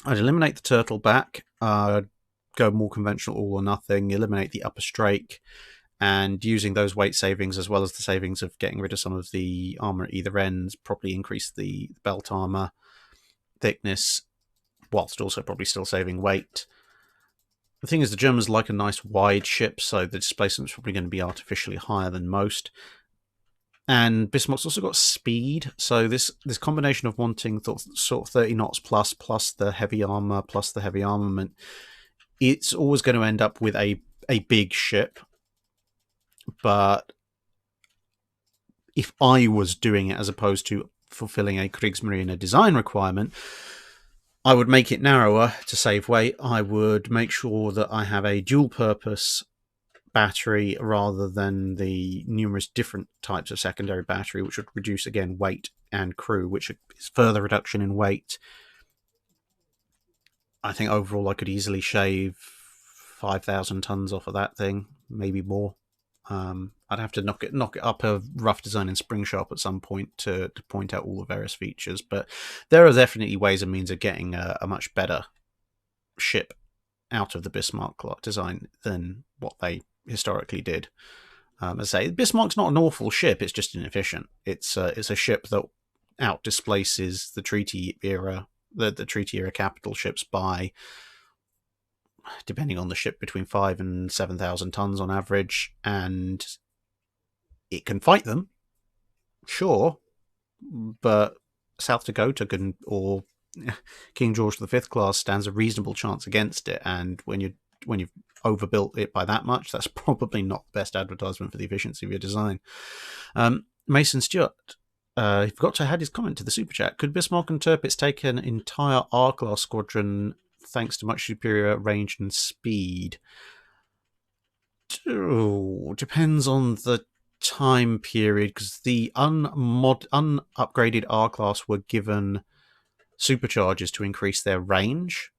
I'd eliminate the turtle back, go more conventional all or nothing, eliminate the upper strake, and using those weight savings as well as the savings of getting rid of some of the armor at either ends, probably increase the belt armor thickness, whilst also probably still saving weight. The thing is, the Germans like a nice wide ship, so the displacement's probably going to be artificially higher than most. And Bismarck's also got speed, so this combination of wanting sort of 30 knots plus the heavy armor plus the heavy armament, it's always going to end up with a big ship. But if I was doing it as opposed to fulfilling a Kriegsmarine design requirement, I would make it narrower to save weight. I would make sure that I have a dual purpose battery rather than the numerous different types of secondary battery, which would reduce, again, weight and crew, which is further reduction in weight. I think overall I could easily shave 5,000 tons off of that thing, maybe more. I'd have to knock it up a rough design in Spring Sharp at some point to point out all the various features, but there are definitely ways and means of getting a much better ship out of the Bismarck design than what they historically did. As I say, Bismarck's not an awful ship; it's just inefficient. It's a ship that out displaces the treaty era capital ships by, depending on the ship, between 5,000 and 7,000 tons on average, and it can fight them, sure, but South Dakota or King George V class stands a reasonable chance against it, and when you've overbuilt it by that much, that's probably not the best advertisement for the efficiency of your design. Mason Stewart, he forgot to add his comment to the super chat. Could Bismarck and Tirpitz take an entire R-class squadron thanks to much superior range and speed? Depends on the time period, because the unupgraded R-class were given superchargers to increase their range.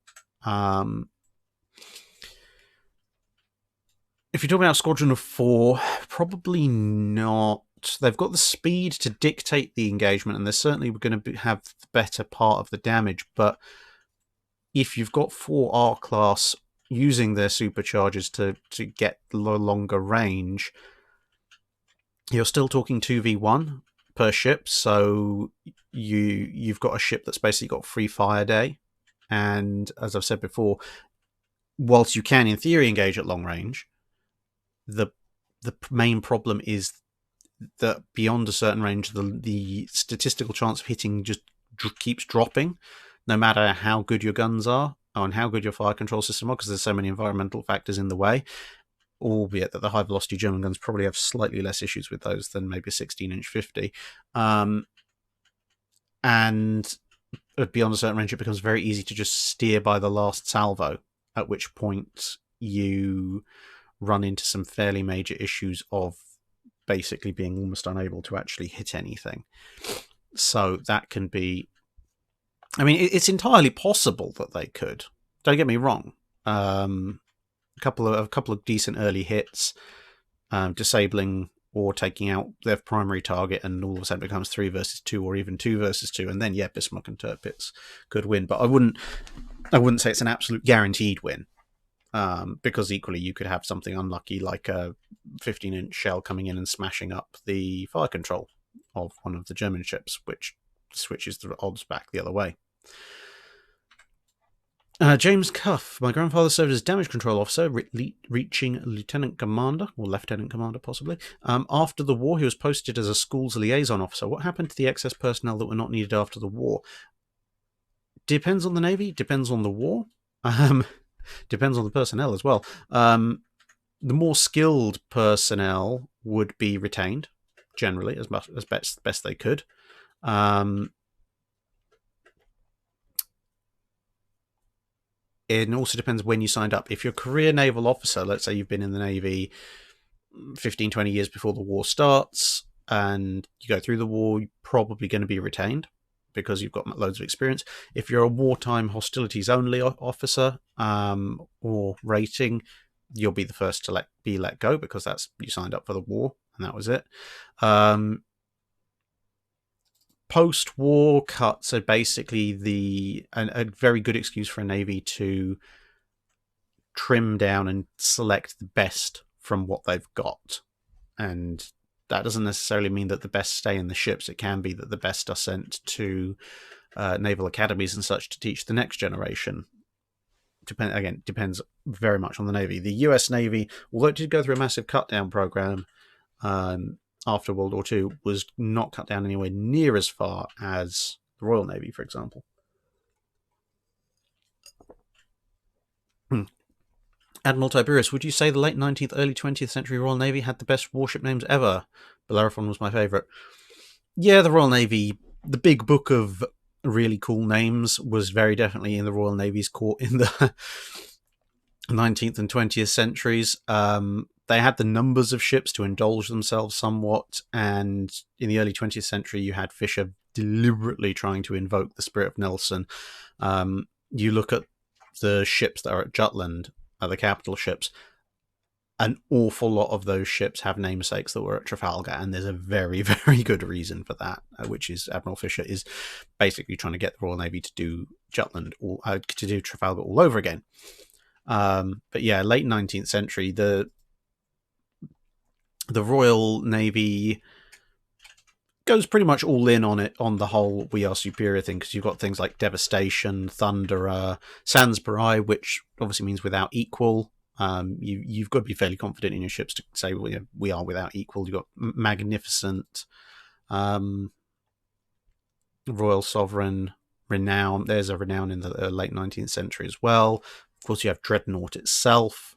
If you're talking about a squadron of 4, probably not. They've got the speed to dictate the engagement, and they're certainly going to have the better part of the damage, but if you've got 4 R-class using their superchargers to get longer range, you're still talking 2v1 per ship, so you've got a ship that's basically got free fire day, and as I've said before, whilst you can in theory engage at long range, the main problem is that beyond a certain range, the statistical chance of hitting just keeps dropping, no matter how good your guns are and how good your fire control system are, because there's so many environmental factors in the way. Albeit that the high velocity German guns probably have slightly less issues with those than maybe a 16-inch 50. And beyond a certain range, it becomes very easy to just steer by the last salvo, at which point you run into some fairly major issues of basically being almost unable to actually hit anything. So that can be... I mean, it's entirely possible that they could. Don't get me wrong. A couple of decent early hits, disabling or taking out their primary target, and all of a sudden it becomes 3 versus 2 or even 2 versus 2, and then Bismarck and Tirpitz could win. But I wouldn't say it's an absolute guaranteed win, because equally you could have something unlucky like a 15-inch shell coming in and smashing up the fire control of one of the German ships, which switches the odds back the other way. James Cuff. My grandfather served as damage control officer, reaching lieutenant commander, or lieutenant commander possibly. After the war, he was posted as a school's liaison officer. What happened to the excess personnel that were not needed after the war? Depends on the Navy, depends on the war, depends on the personnel as well. The more skilled personnel would be retained, generally, as best they could. It also depends when you signed up. If you're a career naval officer, let's say you've been in the Navy 15, 20 years before the war starts, and you go through the war, you're probably going to be retained because you've got loads of experience. If you're a wartime hostilities only officer or rating, you'll be the first to be let go, because you signed up for the war and that was it. post-war cuts are basically a very good excuse for a navy to trim down and select the best from what they've got. And that doesn't necessarily mean that the best stay in the ships. It can be that the best are sent to naval academies and such to teach the next generation. Depends very much on the Navy. The US Navy, although it did go through a massive cut-down program after World War II, was not cut down anywhere near as far as the Royal Navy, for example. Admiral Tiberius, would you say the late 19th, early 20th century Royal Navy had the best warship names ever? Bellerophon was my favourite. Yeah, the Royal Navy, the big book of really cool names was very definitely in the Royal Navy's court in the 19th and 20th centuries. They had the numbers of ships to indulge themselves somewhat, and in the early 20th century you had Fisher deliberately trying to invoke the spirit of Nelson. You look at the ships that are at Jutland, the capital ships, an awful lot of those ships have namesakes that were at Trafalgar, and there's a very, very good reason for that, which is Admiral Fisher is basically trying to get the Royal Navy to do Jutland, to do Trafalgar all over again. But yeah, late 19th century, the Royal Navy goes pretty much all in on it, on the whole "we are superior" thing, because you've got things like Devastation, Thunderer, Sansbury, which obviously means without equal. You've got to be fairly confident in your ships to say we are without equal. You've got Magnificent, Royal Sovereign, Renown. There's a Renown in the late 19th century as well. Of course, you have Dreadnought itself.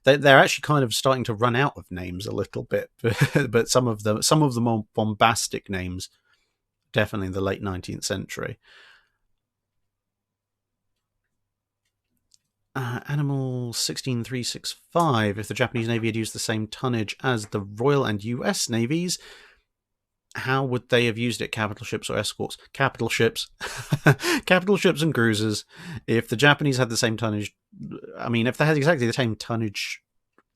They're actually kind of starting to run out of names a little bit, but some of the more bombastic names, definitely in the late 19th century. Animal 16365. If the Japanese Navy had used the same tonnage as the Royal and US Navies, how would they have used it? Capital ships or escorts? Capital ships. Capital ships and cruisers. If the Japanese had the same tonnage, I mean, if they had exactly the same tonnage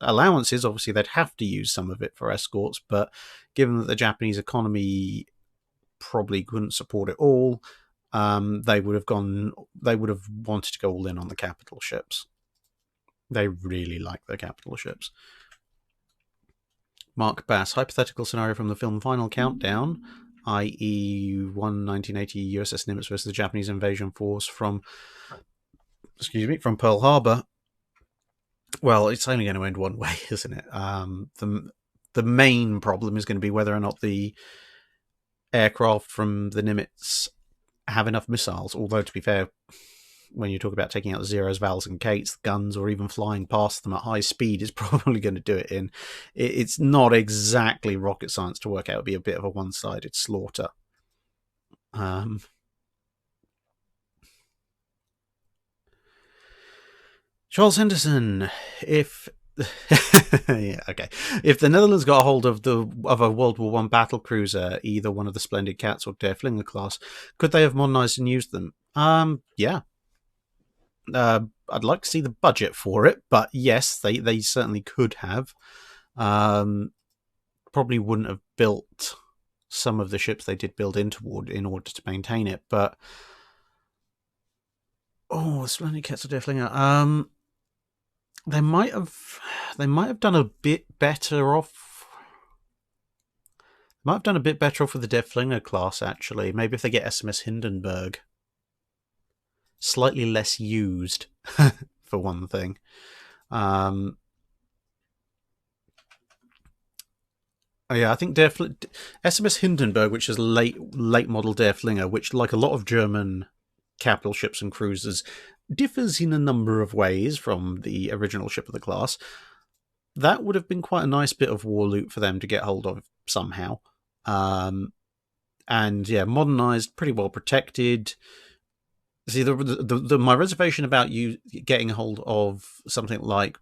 allowances, obviously they'd have to use some of it for escorts, but given that the Japanese economy probably couldn't support it all, they would have wanted to go all in on the capital ships. They really like their capital ships. Mark Bass, hypothetical scenario from the film Final Countdown, i.e. 1980 USS Nimitz versus the Japanese invasion force from Pearl Harbor. Well, it's only going to end one way, isn't it? The main problem is going to be whether or not the aircraft from the Nimitz have enough missiles, although to be fair, when you talk about taking out the Zeros, Vals and Kates, the guns, or even flying past them at high speed is probably going to do it in. It's not exactly rocket science to work out. It would be a bit of a one-sided slaughter. Charles Henderson, if yeah, okay, if the Netherlands got a hold of a World War I battle cruiser, either one of the Splendid Cats or Der Flinger class, could they have modernized and used them? Yeah. I'd like to see the budget for it, but yes, they certainly could have. Probably wouldn't have built some of the ships they did build in order to maintain it, but Splendid Cats or Der Flinger. They might have done a bit better off. Might have done a bit better off with the Der Flinger class, actually. Maybe if they get SMS Hindenburg. Slightly less used, for one thing. Yeah, I think SMS Hindenburg, which is late model Der Flinger, which, like a lot of German capital ships and cruisers, differs in a number of ways from the original ship of the class. That would have been quite a nice bit of war loot for them to get hold of somehow. And yeah, modernized, pretty well protected. See, my reservation about you getting hold of something like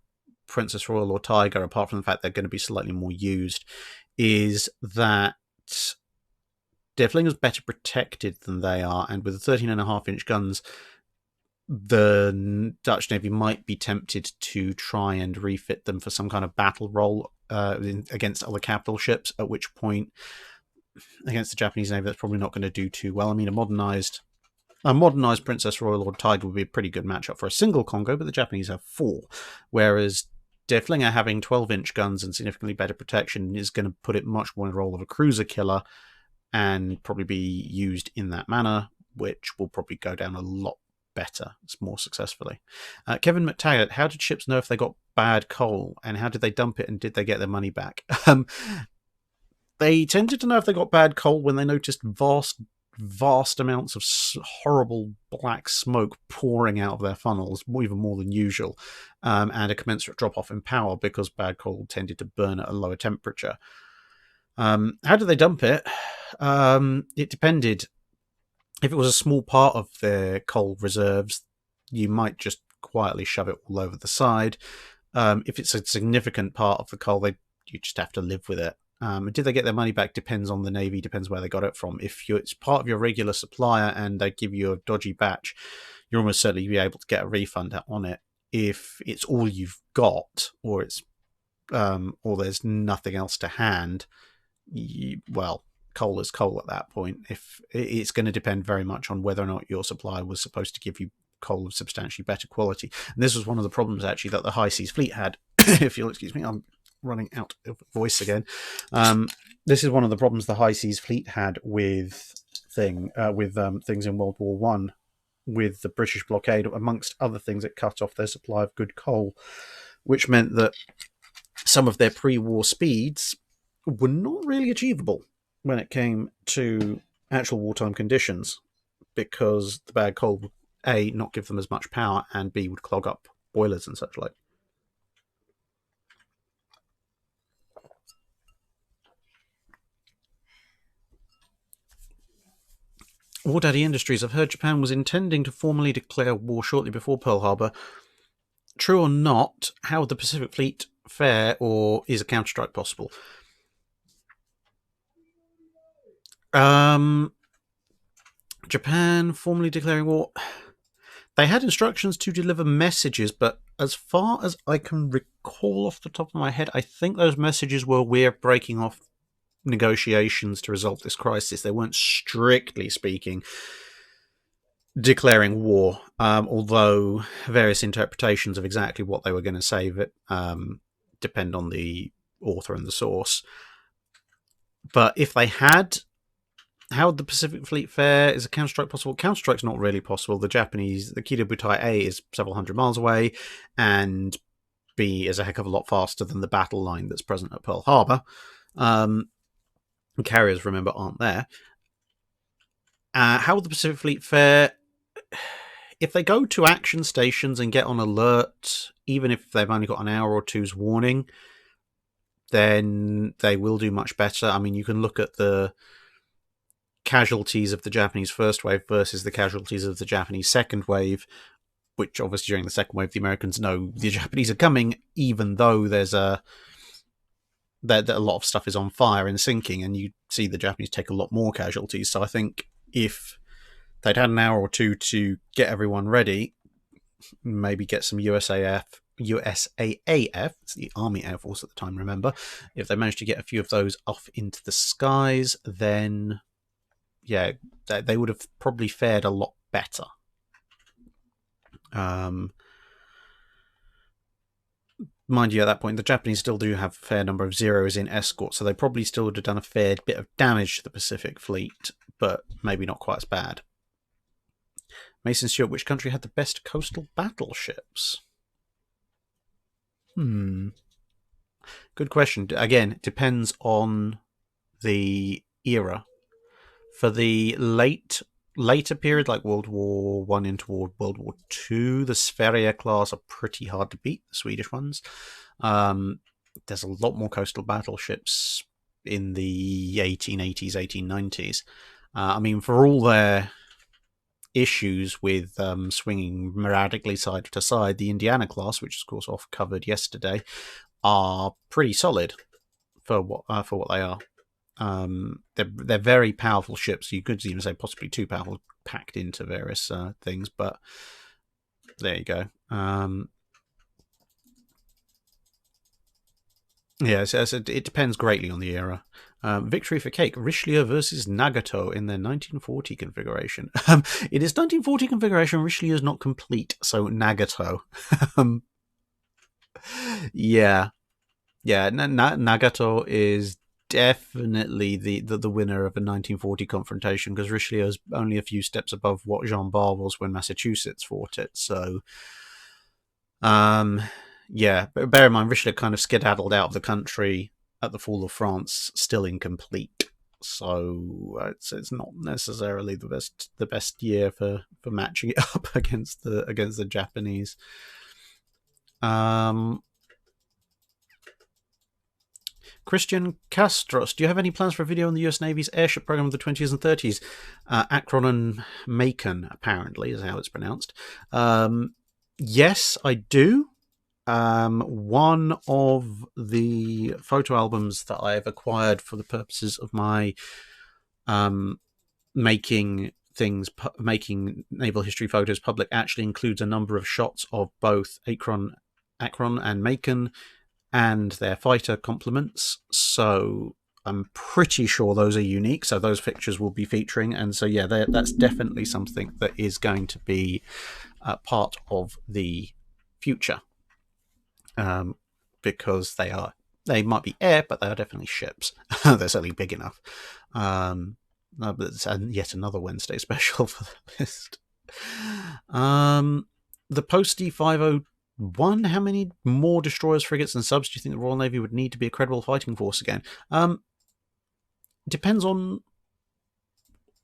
Princess Royal or Tiger, apart from the fact they're going to be slightly more used, is that Der Flinger's better protected than they are, and with the 13.5-inch guns, the Dutch Navy might be tempted to try and refit them for some kind of battle role against other capital ships, at which point against the Japanese Navy, that's probably not going to do too well. I mean, a modernized Princess Royal or Tide would be a pretty good matchup for a single Congo, but the Japanese have 4, whereas Der Flinger having 12-inch guns and significantly better protection is going to put it much more in the role of a cruiser killer and probably be used in that manner, which will probably go down a lot better, more successfully. Kevin McTaggart, how did ships know if they got bad coal, and how did they dump it, and did they get their money back? They tended to know if they got bad coal when they noticed vast amounts of horrible black smoke pouring out of their funnels, even more than usual, and a commensurate drop-off in power because bad coal tended to burn at a lower temperature. How did they dump it? It depended. If it was a small part of their coal reserves, you might just quietly shove it all over the side. If it's a significant part of the coal, you just have to live with it. Did they get their money back? Depends on the Navy, depends where they got it from. If it's part of your regular supplier and they give you a dodgy batch, you're almost certainly be able to get a refund on it. If it's all you've got, or or there's nothing else to hand, coal is coal at that point. If it's going to depend very much on whether or not your supplier was supposed to give you coal of substantially better quality. And this was one of the problems actually that the High Seas Fleet had. If you'll excuse me, I'm running out of voice again. This is one of the problems the High Seas Fleet had with things in World War One, with the British blockade. Amongst other things, it cut off their supply of good coal, which meant that some of their pre-war speeds were not really achievable when it came to actual wartime conditions, because the bad coal would A, not give them as much power, and B, would clog up boilers and such like. War Daddy Industries, I've heard Japan was intending to formally declare war shortly before Pearl Harbor. True or not, how would the Pacific Fleet fare, or is a counterstrike possible? Japan formally declaring war. They had instructions to deliver messages, but as far as I can recall off the top of my head, I think those messages were, we're breaking off negotiations to resolve this crisis. They weren't, strictly speaking, declaring war, although various interpretations of exactly what they were going to say depend on the author and the source. But if they had, how would the Pacific Fleet fare? Is a counterstrike possible? Counterstrike's not really possible. The Kido Butai A is several hundred miles away, and B is a heck of a lot faster than the battle line that's present at Pearl Harbor. Carriers, remember, aren't there. How would the Pacific Fleet fare? If they go to action stations and get on alert, even if they've only got an hour or two's warning, then they will do much better. I mean, you can look at the casualties of the Japanese first wave versus the casualties of the Japanese second wave, which obviously during the second wave the Americans know the Japanese are coming, even though there's a lot of stuff is on fire and sinking, and you see the Japanese take a lot more casualties. So I think if they'd had an hour or two to get everyone ready, maybe get some USAAF, it's the Army Air Force at the time, remember, if they managed to get a few of those off into the skies, then yeah, they would have probably fared a lot better. Mind you, at that point, the Japanese still do have a fair number of zeros in escort, so they probably still would have done a fair bit of damage to the Pacific Fleet, but maybe not quite as bad. Mason Stewart, which country had the best coastal battleships? Good question. Again, it depends on the era. For the later period, like World War I into World War II, the Sverige class are pretty hard to beat, the Swedish ones. There's a lot more coastal battleships in the 1880s, 1890s. I mean, for all their issues with swinging radically side to side, the Indiana class, which of course off covered yesterday, are pretty solid for what they are. They're very powerful ships. You could even say possibly too powerful, packed into various things, but there you go. Yeah, so it depends greatly on the era. Victory for Cake, Richelieu versus Nagato in their 1940 configuration. It is 1940 configuration, Richelieu is not complete, so Nagato. Yeah. Nagato is definitely the winner of a 1940 confrontation, because Richelieu is only a few steps above what Jean Bart was when Massachusetts fought it. So, yeah, but bear in mind, Richelieu kind of skedaddled out of the country at the fall of France, still incomplete. So it's not necessarily the best year for matching it up against the Japanese. Christian Castros, do you have any plans for a video on the US Navy's airship program of the 20s and 30s? Akron and Macon, apparently, is how it's pronounced. Yes, I do. One of the photo albums that I've acquired for the purposes of my making naval history photos public actually includes a number of shots of both Akron and Macon and their fighter complements. So I'm pretty sure those are unique. So those pictures will be featuring. And so, yeah, that's definitely something that is going to be part of the future. Because they might be air, but they are definitely ships. They're certainly big enough. And yet another Wednesday special for the list. The Posty 501. How many more destroyers, frigates, and subs do you think the Royal Navy would need to be a credible fighting force again? Depends on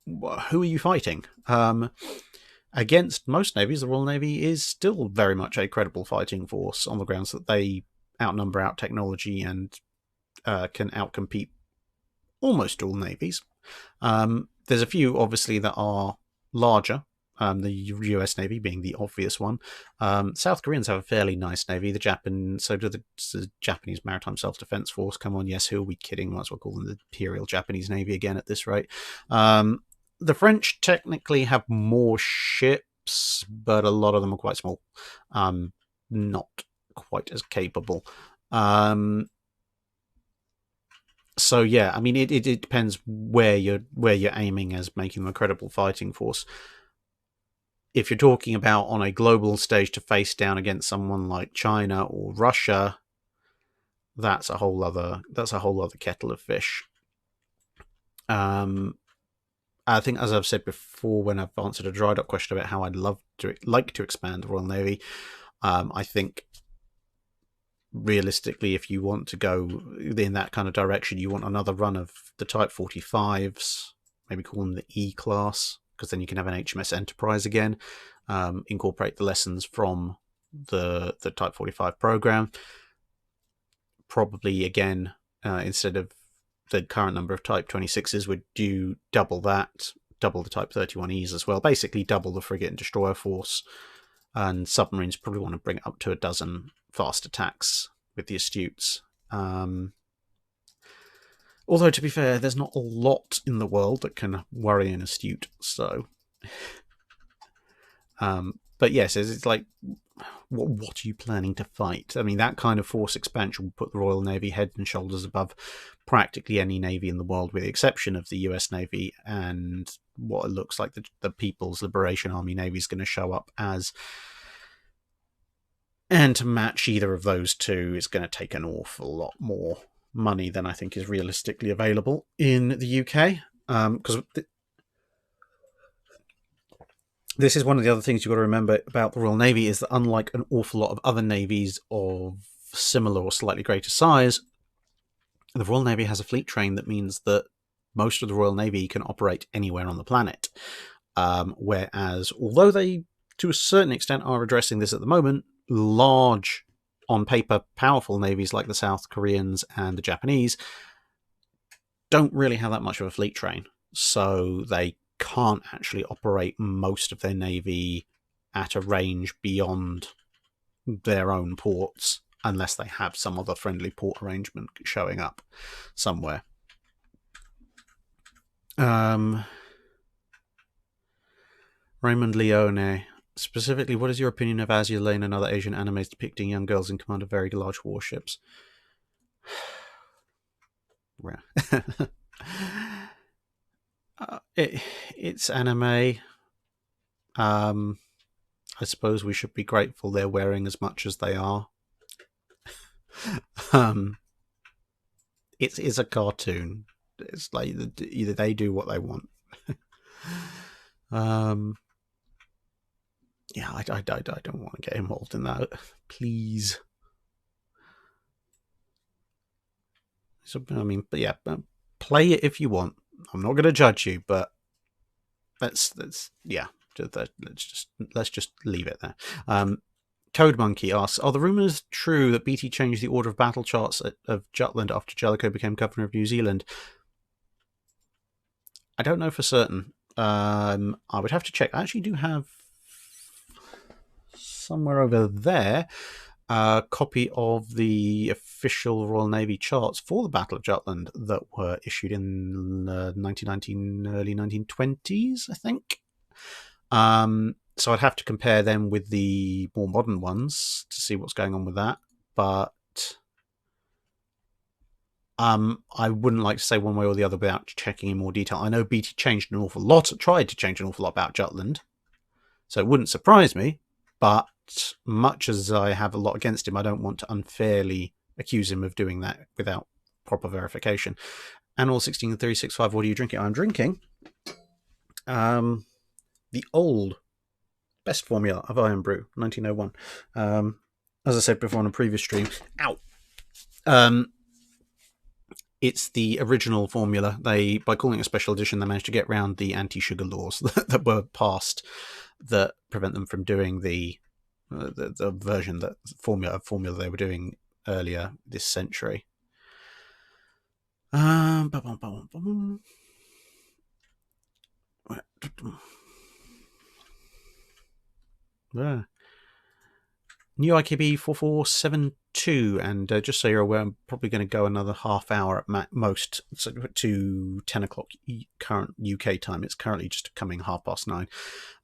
who are you fighting. Against most navies, the Royal Navy is still very much a credible fighting force on the grounds that they outnumber, out technology, and can outcompete almost all navies. There's a few, obviously, that are larger. The US Navy being the obvious one. South Koreans have a fairly nice navy. So do the Japanese Maritime Self-Defense Force. Come on, yes, who are we kidding? Might as well call them the Imperial Japanese Navy again at this rate. The French technically have more ships, but a lot of them are quite small. Not quite as capable. So yeah, I mean, it depends where you're aiming as making them a credible fighting force. If you're talking about on a global stage to face down against someone like China or Russia, that's a whole other kettle of fish. I think, as I've said before, when I've answered a Drydock question about how I'd like to expand the Royal Navy, I think realistically, if you want to go in that kind of direction, you want another run of the Type 45s, maybe call them the E-class, because then you can have an HMS Enterprise again, incorporate the lessons from the Type 45 program. Probably, again, instead of the current number of Type 26s, would do double that, double the Type 31Es as well, basically double the frigate and destroyer force. And submarines probably want to bring it up to a dozen fast attacks with the Astutes. Although, to be fair, there's not a lot in the world that can worry an Astute. So, but yes, it's like, what are you planning to fight? I mean, that kind of force expansion will put the Royal Navy head and shoulders above practically any navy in the world, with the exception of the US Navy and what it looks like the People's Liberation Army Navy is going to show up as. And to match either of those two is going to take an awful lot more money than I think is realistically available in the UK. Because this is one of the other things you've got to remember about the Royal Navy, is that unlike an awful lot of other navies of similar or slightly greater size, the Royal Navy has a fleet train that means that most of the Royal Navy can operate anywhere on the planet. Whereas, although they, to a certain extent, are addressing this at the moment, large, on paper, powerful navies like the South Koreans and the Japanese don't really have that much of a fleet train. So they can't actually operate most of their navy at a range beyond their own ports unless they have some other friendly port arrangement showing up somewhere. Raymond Leone, specifically, what is your opinion of Azure Lane and other Asian animes depicting young girls in command of very large warships? It's anime. I suppose we should be grateful they're wearing as much as they are. It is a cartoon. It's like either they do what they want. Yeah, I don't want to get involved in that. Please. So, I mean, but yeah, play it if you want. I'm not going to judge you, but let's just leave it there. Code Monkey asks, are the rumours true that BT changed the order of battle charts of Jutland after Jellicoe became governor of New Zealand? I don't know for certain. I would have to check. I actually do have somewhere over there a copy of the official Royal Navy charts for the Battle of Jutland that were issued in 1919, early 1920s, I think. So I'd have to compare them with the more modern ones to see what's going on with that. But I wouldn't like to say one way or the other without checking in more detail. I know BT changed an awful lot, tried to change an awful lot about Jutland, so it wouldn't surprise me. But much as I have a lot against him, I don't want to unfairly accuse him of doing that without proper verification. And all 1636.5, what are you drinking? I'm drinking the old best formula of Iron Brew, 1901. As I said before on a previous stream, it's the original formula. They, by calling it a special edition, they managed to get around the anti-sugar laws that were passed that prevent them from doing the version that formula they were doing earlier this century. New IKB 4472, and just so you're aware, I'm probably going to go another half hour at most, so to 10 o'clock current UK time. It's currently just coming 9:30.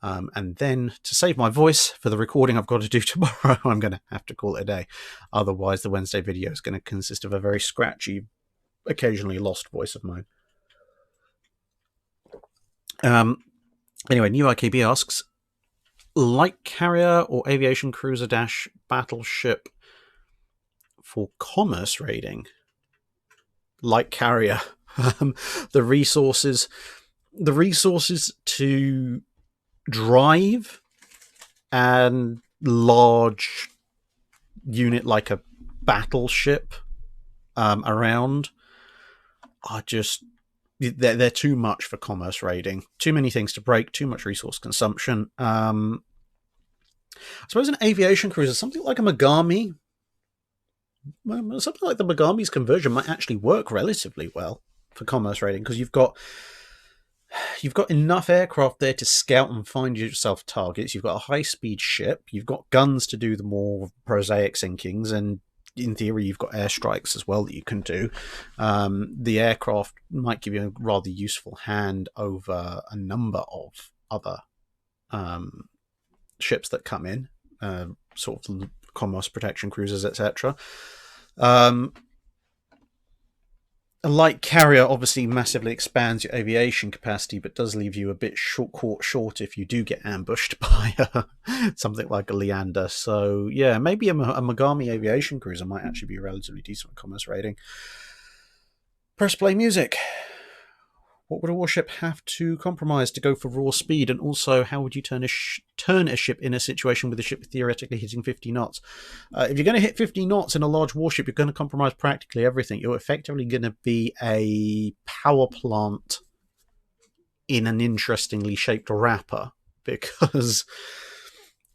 And then to save my voice for the recording I've got to do tomorrow, I'm going to have to call it a day. Otherwise, the Wednesday video is going to consist of a very scratchy, occasionally lost voice of mine. Anyway, New IKB asks, light carrier or aviation cruiser dash battleship for commerce raiding? Light carrier. The resources to drive and large unit like a battleship around are just, they're too much for commerce raiding. Too many things to break, too much resource consumption. I suppose an aviation cruiser, something like a Megami, something like the Megami's conversion might actually work relatively well for commerce raiding, because you've got enough aircraft there to scout and find yourself targets. You've got a high-speed ship. You've got guns to do the more prosaic sinkings, and in theory, you've got airstrikes as well that you can do. The aircraft might give you a rather useful hand over a number of other ships that come in, sort of commerce protection cruisers, etc. A light carrier obviously massively expands your aviation capacity, but does leave you a bit caught short if you do get ambushed by something like a Leander. So yeah, maybe a Megami aviation cruiser might actually be relatively decent with commerce raiding. Press play music. What would a warship have to compromise to go for raw speed? And also, how would you turn a ship in a situation with a ship theoretically hitting 50 knots? If you're going to hit 50 knots in a large warship, you're going to compromise practically everything. You're effectively going to be a power plant in an interestingly shaped wrapper, because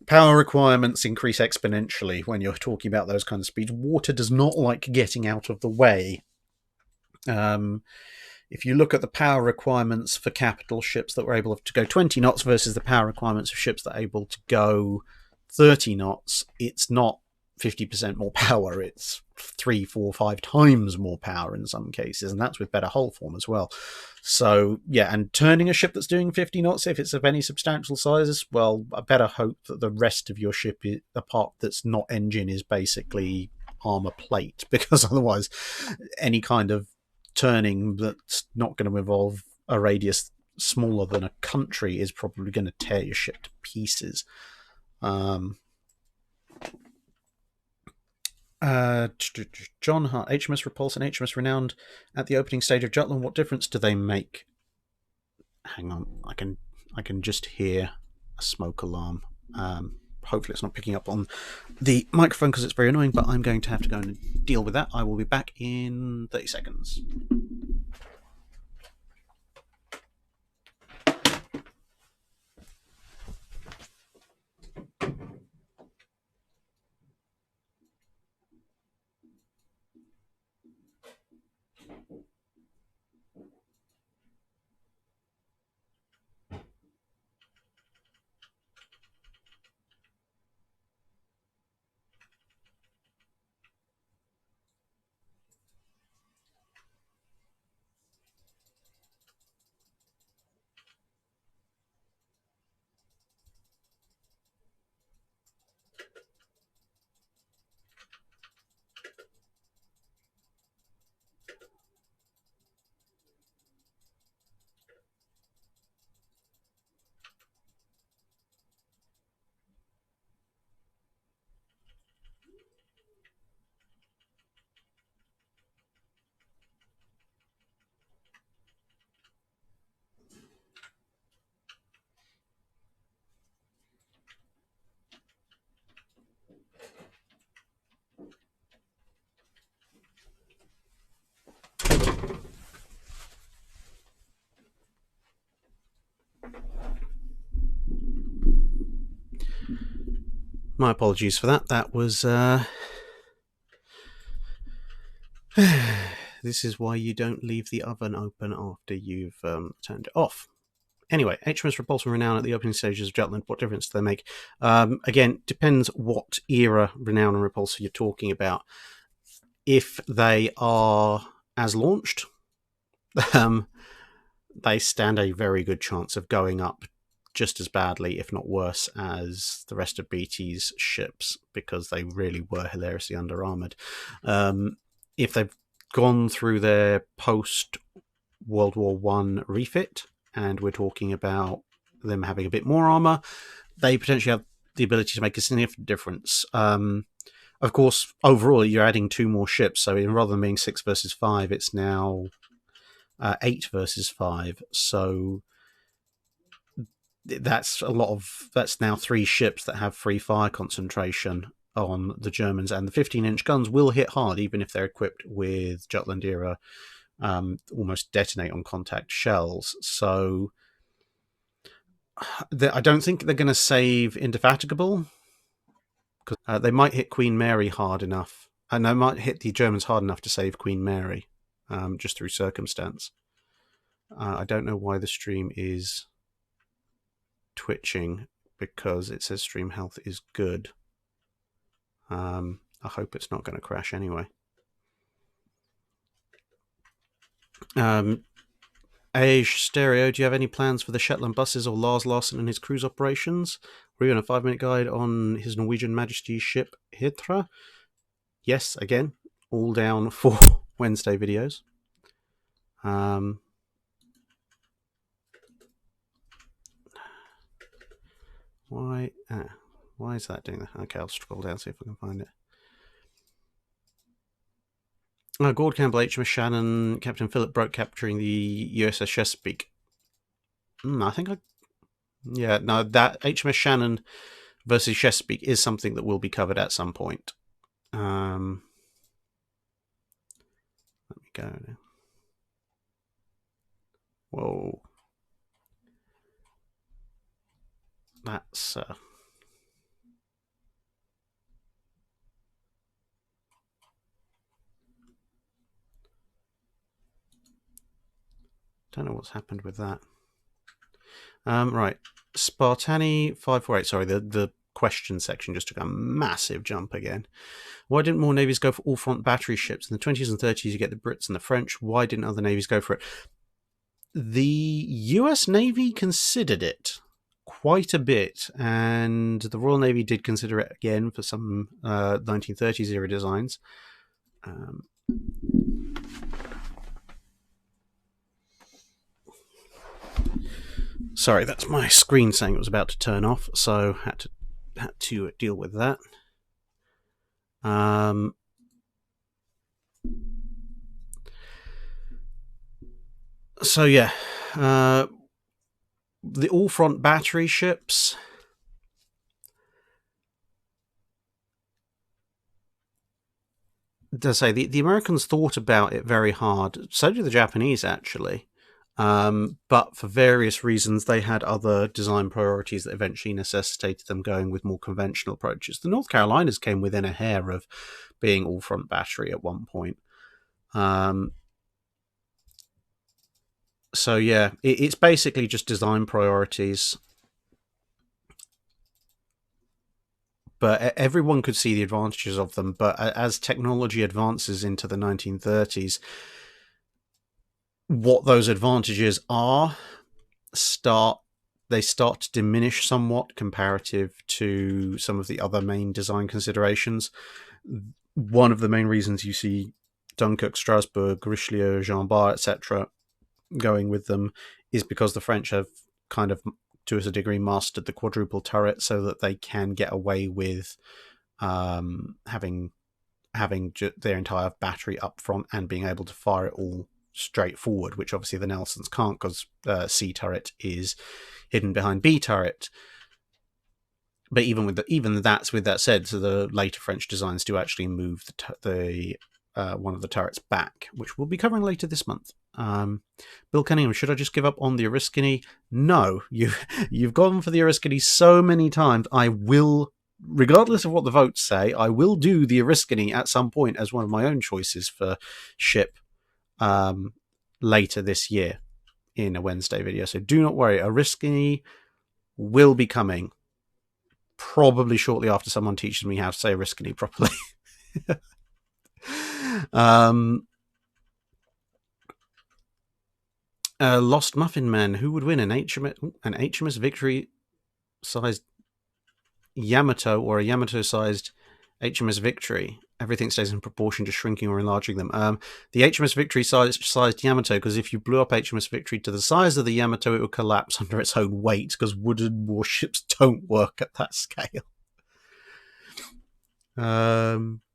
power requirements increase exponentially when you're talking about those kind of speeds. Water does not like getting out of the way. If you look at the power requirements for capital ships that were able to go 20 knots versus the power requirements of ships that are able to go 30 knots, it's not 50% more power. It's 3, 4, 5 times more power in some cases, and that's with better hull form as well. So, yeah, and turning a ship that's doing 50 knots, if it's of any substantial sizes, well, I better hope that the rest of your ship, the part that's not engine, is basically armor plate, because otherwise any kind of turning that's not going to involve a radius smaller than a country is probably going to tear your ship to pieces. John Hart, HMS Repulse and HMS Renowned at the opening stage of Jutland. What difference do they make? Hang on, I can just hear a smoke alarm. Hopefully it's not picking up on the microphone because it's very annoying, but I'm going to have to go and deal with that. I will be back in 30 seconds. My apologies for that. That was... this is why you don't leave the oven open after you've turned it off. Anyway, HMS Repulse and Renown at the opening stages of Jutland, what difference do they make? Again, depends what era Renown and Repulse you're talking about. If they are as launched, they stand a very good chance of going up just as badly, if not worse, as the rest of BT's ships, because they really were hilariously under-armoured. If they've gone through their post-World War I refit, and we're talking about them having a bit more armour, they potentially have the ability to make a significant difference. Of course, overall, you're adding 2 more ships, so rather than being 6 versus 5, it's now 8 versus 5. So that's now 3 ships that have free fire concentration on the Germans, and the 15-inch guns will hit hard, even if they're equipped with Jutland era almost detonate on contact shells. So I don't think they're going to save Indefatigable, because they might hit Queen Mary hard enough, and they might hit the Germans hard enough to save Queen Mary, just through circumstance. I don't know why the stream is twitching, because it says stream health is good. I hope it's not going to crash anyway. Age Stereo, do you have any plans for the Shetland buses or Lars Larsen and his cruise operations? Were you on a 5-minute guide on His Norwegian Majesty's ship Hithra? Yes, again, all down for Wednesday videos. Why is that doing that? Okay, I'll scroll down, see if I can find it. Gord Campbell, HMS Shannon, Captain Philip Broke capturing the USS Chesapeake. That HMS Shannon versus Chesapeake is something that will be covered at some point. Let me go now. Whoa. That's... don't know what's happened with that. Right. Spartani 548. Sorry, the question section just took a massive jump again. Why didn't more navies go for all-front battery ships? In the 20s and 30s, you get the Brits and the French. Why didn't other navies go for it? The US Navy considered it quite a bit, and the Royal Navy did consider it again for some 1930s era designs. Sorry, that's my screen saying it was about to turn off, so had to deal with that. So yeah, the all-front battery ships. To say the Americans thought about it very hard. So did the Japanese, actually. But for various reasons, they had other design priorities that eventually necessitated them going with more conventional approaches. The North Carolinas came within a hair of being all front battery at one point. So yeah, it's basically just design priorities. But everyone could see the advantages of them. But as technology advances into the 1930s, what those advantages are start to diminish somewhat comparative to some of the other main design considerations. One of the main reasons you see Dunkirk, Strasbourg, Richelieu, Jean Bart, etc. going with them is because the French have kind of, to a degree, mastered the quadruple turret, so that they can get away with having their entire battery up front and being able to fire it all straight forward, which obviously the Nelsons can't, because C turret is hidden behind B turret. But even with that said, so the later French designs do actually move the one of the turrets back, which we'll be covering later this month. Bill Cunningham, should I just give up on the Oriskany? No, you've gone for the Oriskany so many times. I will, regardless of what the votes say, I will do the Oriskany at some point as one of my own choices for ship later this year in a Wednesday video. So do not worry, Oriskany will be coming probably shortly after someone teaches me how to say Oriskany properly. Lost Muffin Man, who would win, an HMS Victory sized Yamato or a Yamato sized HMS Victory? Everything stays in proportion, just shrinking or enlarging them. The HMS Victory sized Yamato, because if you blew up HMS Victory to the size of the Yamato, it would collapse under its own weight, because wooden warships don't work at that scale.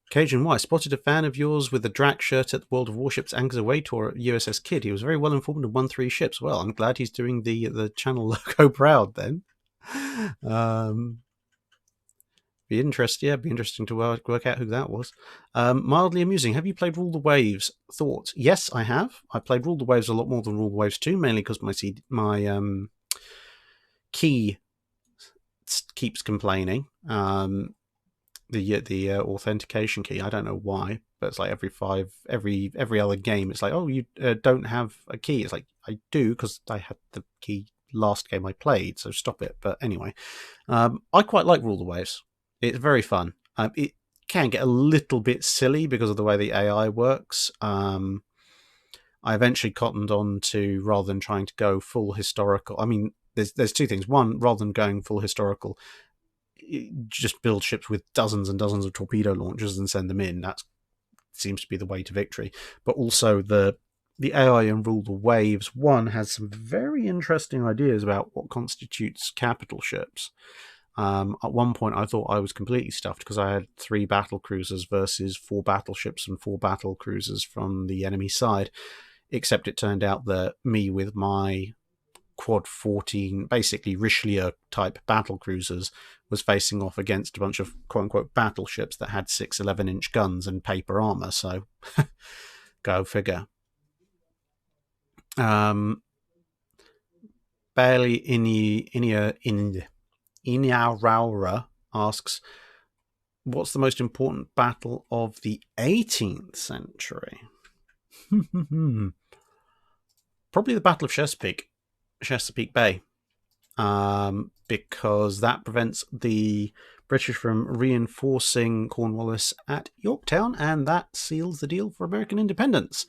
Cajun White, spotted a fan of yours with the Drac shirt at the World of Warships Anchors Away tour at USS Kidd. He was very well informed and won 3 ships. Well, I'm glad he's doing the channel logo proud then. Be interesting to work out who that was. Mildly amusing. Have you played Rule the Waves? Thoughts? Yes, I have. I played Rule the Waves a lot more than Rule the Waves 2, mainly because my key keeps complaining. The authentication key, I don't know why, but it's like every other game, it's like, oh, you don't have a key. It's like, I do, because I had the key last game I played, so stop it. But anyway, I quite like Rule the Waves. It's very fun. It can get a little bit silly because of the way the AI works. I eventually cottoned on to, rather than trying to go full historical, I mean, there's 2 things. One, rather than going full historical, just build ships with dozens and dozens of torpedo launchers and send them in. That seems to be the way to victory. But also the AI in Rule the Waves 1 has some very interesting ideas about what constitutes capital ships. At one point, I thought I was completely stuffed because I had 3 battle cruisers versus 4 battleships and 4 battle cruisers from the enemy side. Except it turned out that me with my Quad 14, basically Richelieu type battle cruisers, was facing off against a bunch of quote unquote battleships that had 6 11-inch guns and paper armor. So go figure. Bailey Inyaraura asks, what's the most important battle of the 18th century? Probably the Battle of Chesapeake Bay, because that prevents the British from reinforcing Cornwallis at Yorktown, and that seals the deal for American independence,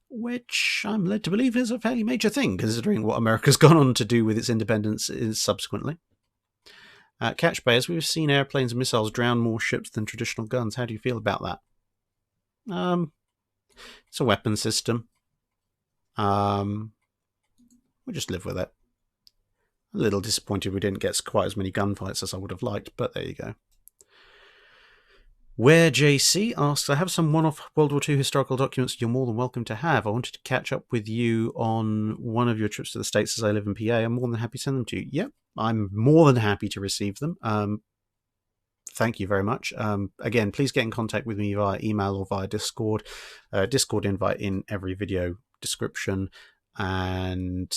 which I'm led to believe is a fairly major thing, considering what America's gone on to do with its independence subsequently. Catch Bay, as we've seen airplanes and missiles drown more ships than traditional guns. How do you feel about that? It's a weapon system. We'll just live with it. A little disappointed we didn't get quite as many gunfights as I would have liked, but there you go. Where JC asks, I have some one-off World War II historical documents you're more than welcome to have. I wanted to catch up with you on one of your trips to the States as I live in PA. I'm more than happy to send them to you. Yep, I'm more than happy to receive them. Thank you very much. Again, please get in contact with me via email or via Discord. Discord invite in every video description. And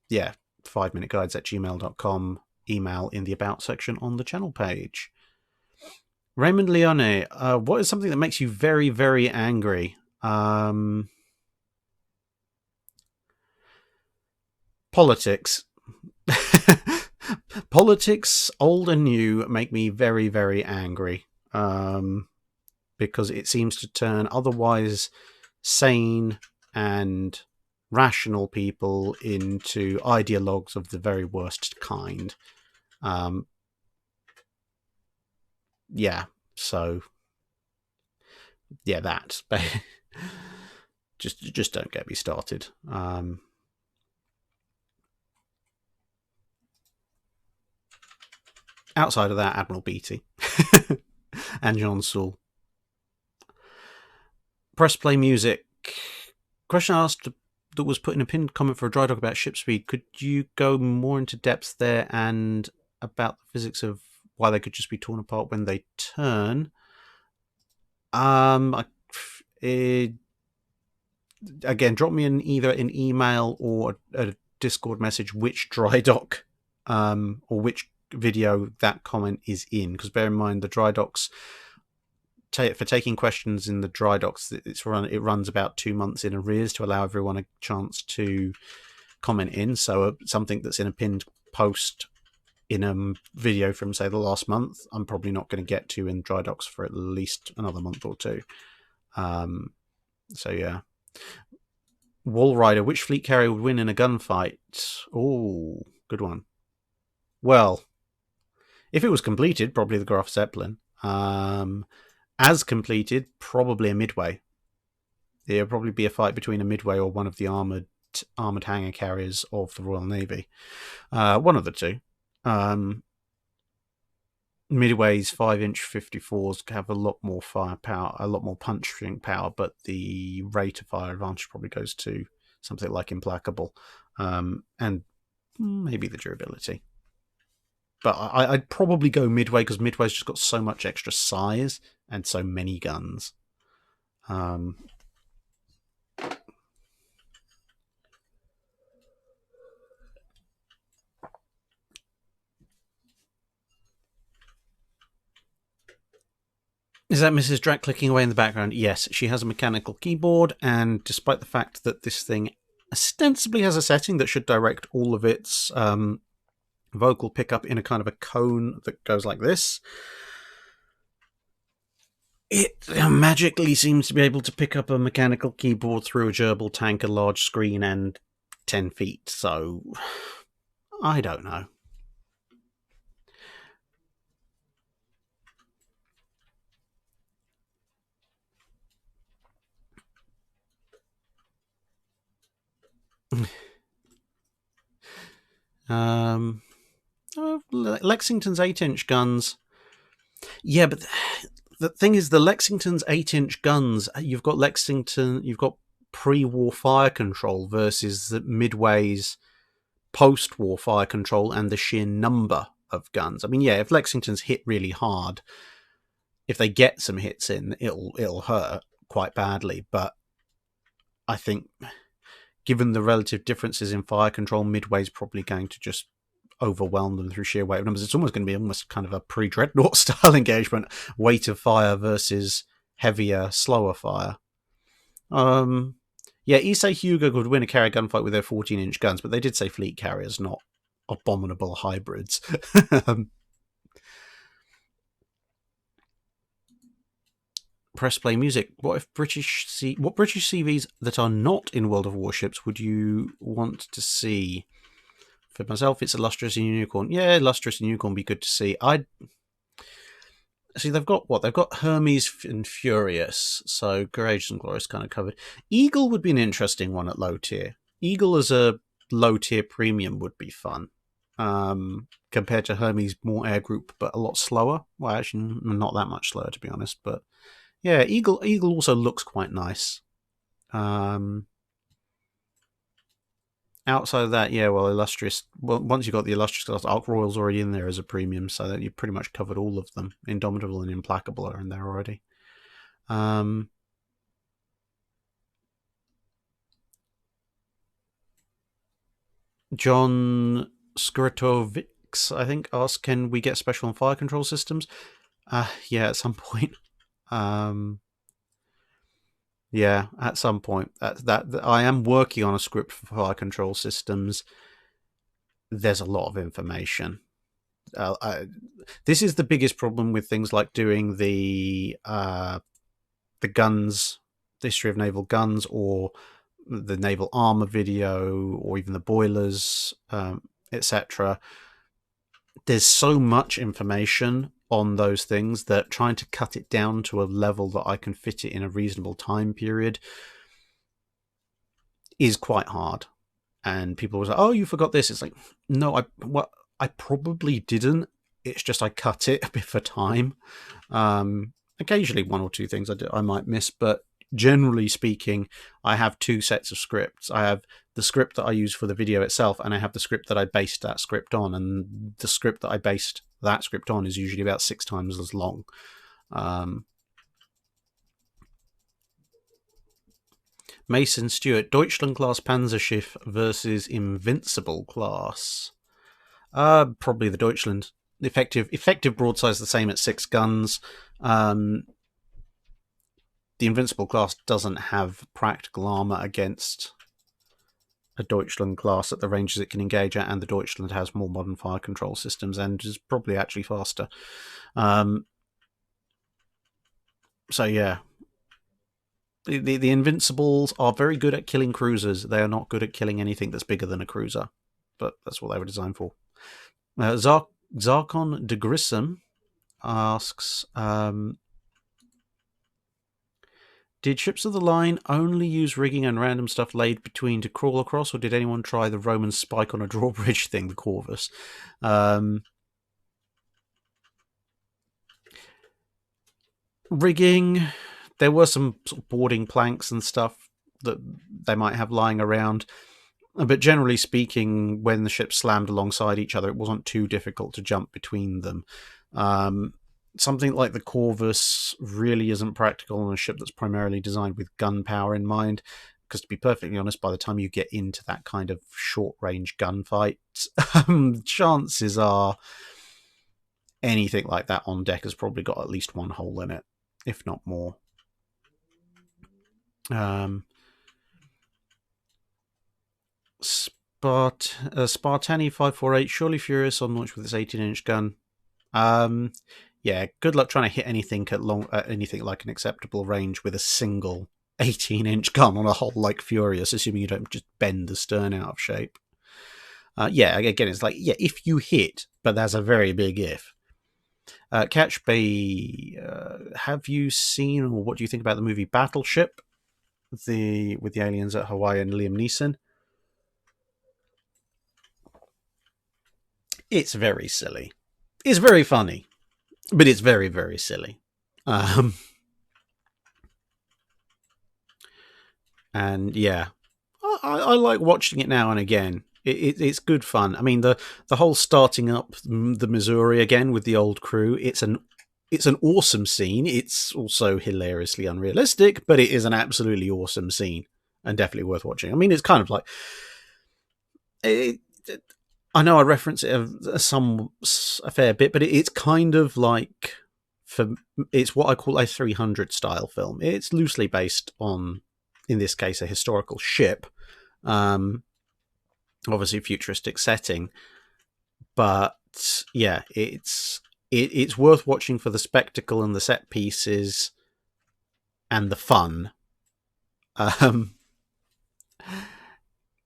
yeah, 5minuteguides@gmail.com. Email in the About section on the channel page. Raymond Leone, what is something that makes you very, very angry? Politics. Politics, old and new, make me very, very angry. Because it seems to turn otherwise sane and rational people into ideologues of the very worst kind. Yeah, so yeah, that just don't get me started. Outside of that, Admiral Beatty and John Saul. Press play music. Question asked that was put in a pinned comment for a Drydock about ship speed. Could you go more into depth there and about the physics of why they could just be torn apart when they turn? Again, drop me either an email or a Discord message which Drydock or which video that comment is in, because bear in mind the Drydocks, for taking questions in the Drydocks, it runs about 2 months in arrears to allow everyone a chance to comment in. So something that's in a pinned post in a video from, say, the last month, I'm probably not going to get to in Drydocks for at least another month or two. So yeah. Wall Rider, which fleet carrier would win in a gunfight? Oh, good one. Well, if it was completed, probably the Graf Zeppelin. As completed, probably a Midway. There would probably be a fight between a Midway or one of the armoured hangar carriers of the Royal Navy. One of the two. Midway's 5-inch 54s have a lot more firepower, a lot more punching power, but the rate of fire advantage probably goes to something like Implacable, and maybe the durability. But I'd probably go Midway, because Midway's just got so much extra size and so many guns. Is that Mrs. Drac clicking away in the background? Yes, she has a mechanical keyboard, and despite the fact that this thing ostensibly has a setting that should direct all of its vocal pickup in a kind of a cone that goes like this, it magically seems to be able to pick up a mechanical keyboard through a gerbil tank, a large screen, and 10 feet. So, I don't know. Lexington's 8-inch guns. Yeah, but the thing is, the Lexington's 8-inch guns, you've got pre-war fire control versus the Midway's post-war fire control and the sheer number of guns. I mean, yeah, if Lexington's hit really hard, if they get some hits in, it'll hurt quite badly. But I think, given the relative differences in fire control, Midway's probably going to just overwhelm them through sheer weight of numbers. It's almost going to be almost kind of a pre-Dreadnought style engagement, weight of fire versus heavier, slower fire. Yeah, Issei Hyuga could win a carrier gunfight with their 14-inch guns, but they did say fleet carriers, not abominable hybrids. Press play music. What British CVs that are not in World of Warships would you want to see? For myself, it's Illustrious and Unicorn. Yeah, Illustrious and Unicorn would be good to see. See, they've got what? They've got Hermes and Furious, so Courageous and Glorious kind of covered. Eagle would be an interesting one at low tier. Eagle as a low tier premium would be fun. Compared to Hermes, more air group, but a lot slower. Well, actually, not that much slower, to be honest. But yeah, Eagle also looks quite nice. Outside of that, yeah, well, Illustrious. Well, once you've got the Illustrious class, Arc Royal's already in there as a premium, so that you've pretty much covered all of them. Indomitable and Implacable are in there already. John Skratovics, I think, asked, "Can we get special and fire control systems?" Yeah, at some point. Yeah, at some point. That I am working on a script for fire control systems. There's a lot of information. This is the biggest problem with things like doing the guns, the history of naval guns, or the naval armor video, or even the boilers, etc. There's so much information on those things that trying to cut it down to a level that I can fit it in a reasonable time period is quite hard. And people will say, "Oh, you forgot this." It's like, no, I probably didn't. It's just I cut it a bit for time. Occasionally, one or two things I might miss, but generally speaking, I have two sets of scripts. I have the script that I use for the video itself, and I have the script that I based that script on. And the script that I based that script on is usually about 6 times as long. Mason Stewart, Deutschland class Panzerschiff versus Invincible class. Probably the Deutschland. Effective broadside is the same at 6 guns. The Invincible class doesn't have practical armor against a Deutschland class at the ranges it can engage at, and the Deutschland has more modern fire control systems and is probably actually faster. So yeah, the Invincibles are very good at killing cruisers. They are not good at killing anything that's bigger than a cruiser, but that's what they were designed for. Zarkon de Grissom asks, did ships of the line only use rigging and random stuff laid between to crawl across, or did anyone try the Roman spike on a drawbridge thing, the Corvus? Rigging, there were some sort of boarding planks and stuff that they might have lying around. But generally speaking, when the ships slammed alongside each other, it wasn't too difficult to jump between them. Something like the Corvus really isn't practical on a ship that's primarily designed with gunpowder in mind, because to be perfectly honest, by the time you get into that kind of short-range gunfight, chances are anything like that on deck has probably got at least one hole in it, if not more. Spartani 548, surely furious on launch with its 18-inch gun. Yeah, good luck trying to hit anything at anything like an acceptable range with a single 18-inch gun on a hull like Furious, assuming you don't just bend the stern out of shape. Yeah, again, it's like, yeah, if you hit, but that's a very big if. Catch Bay, have you seen, or what do you think about the movie Battleship? With the aliens at Hawaii and Liam Neeson. It's very silly. It's very funny, but it's very, very silly. And yeah, I like watching it now and again. It's good fun. I mean, the whole starting up the Missouri again with the old crew. It's an awesome scene. It's also hilariously unrealistic, but it is an absolutely awesome scene and definitely worth watching. I mean, it's kind of like I know I reference it a fair bit, but it's kind of like it's what I call a 300 style film. It's loosely based on, in this case, a historical ship. Obviously futuristic setting, but yeah, it's worth watching for the spectacle and the set pieces and the fun.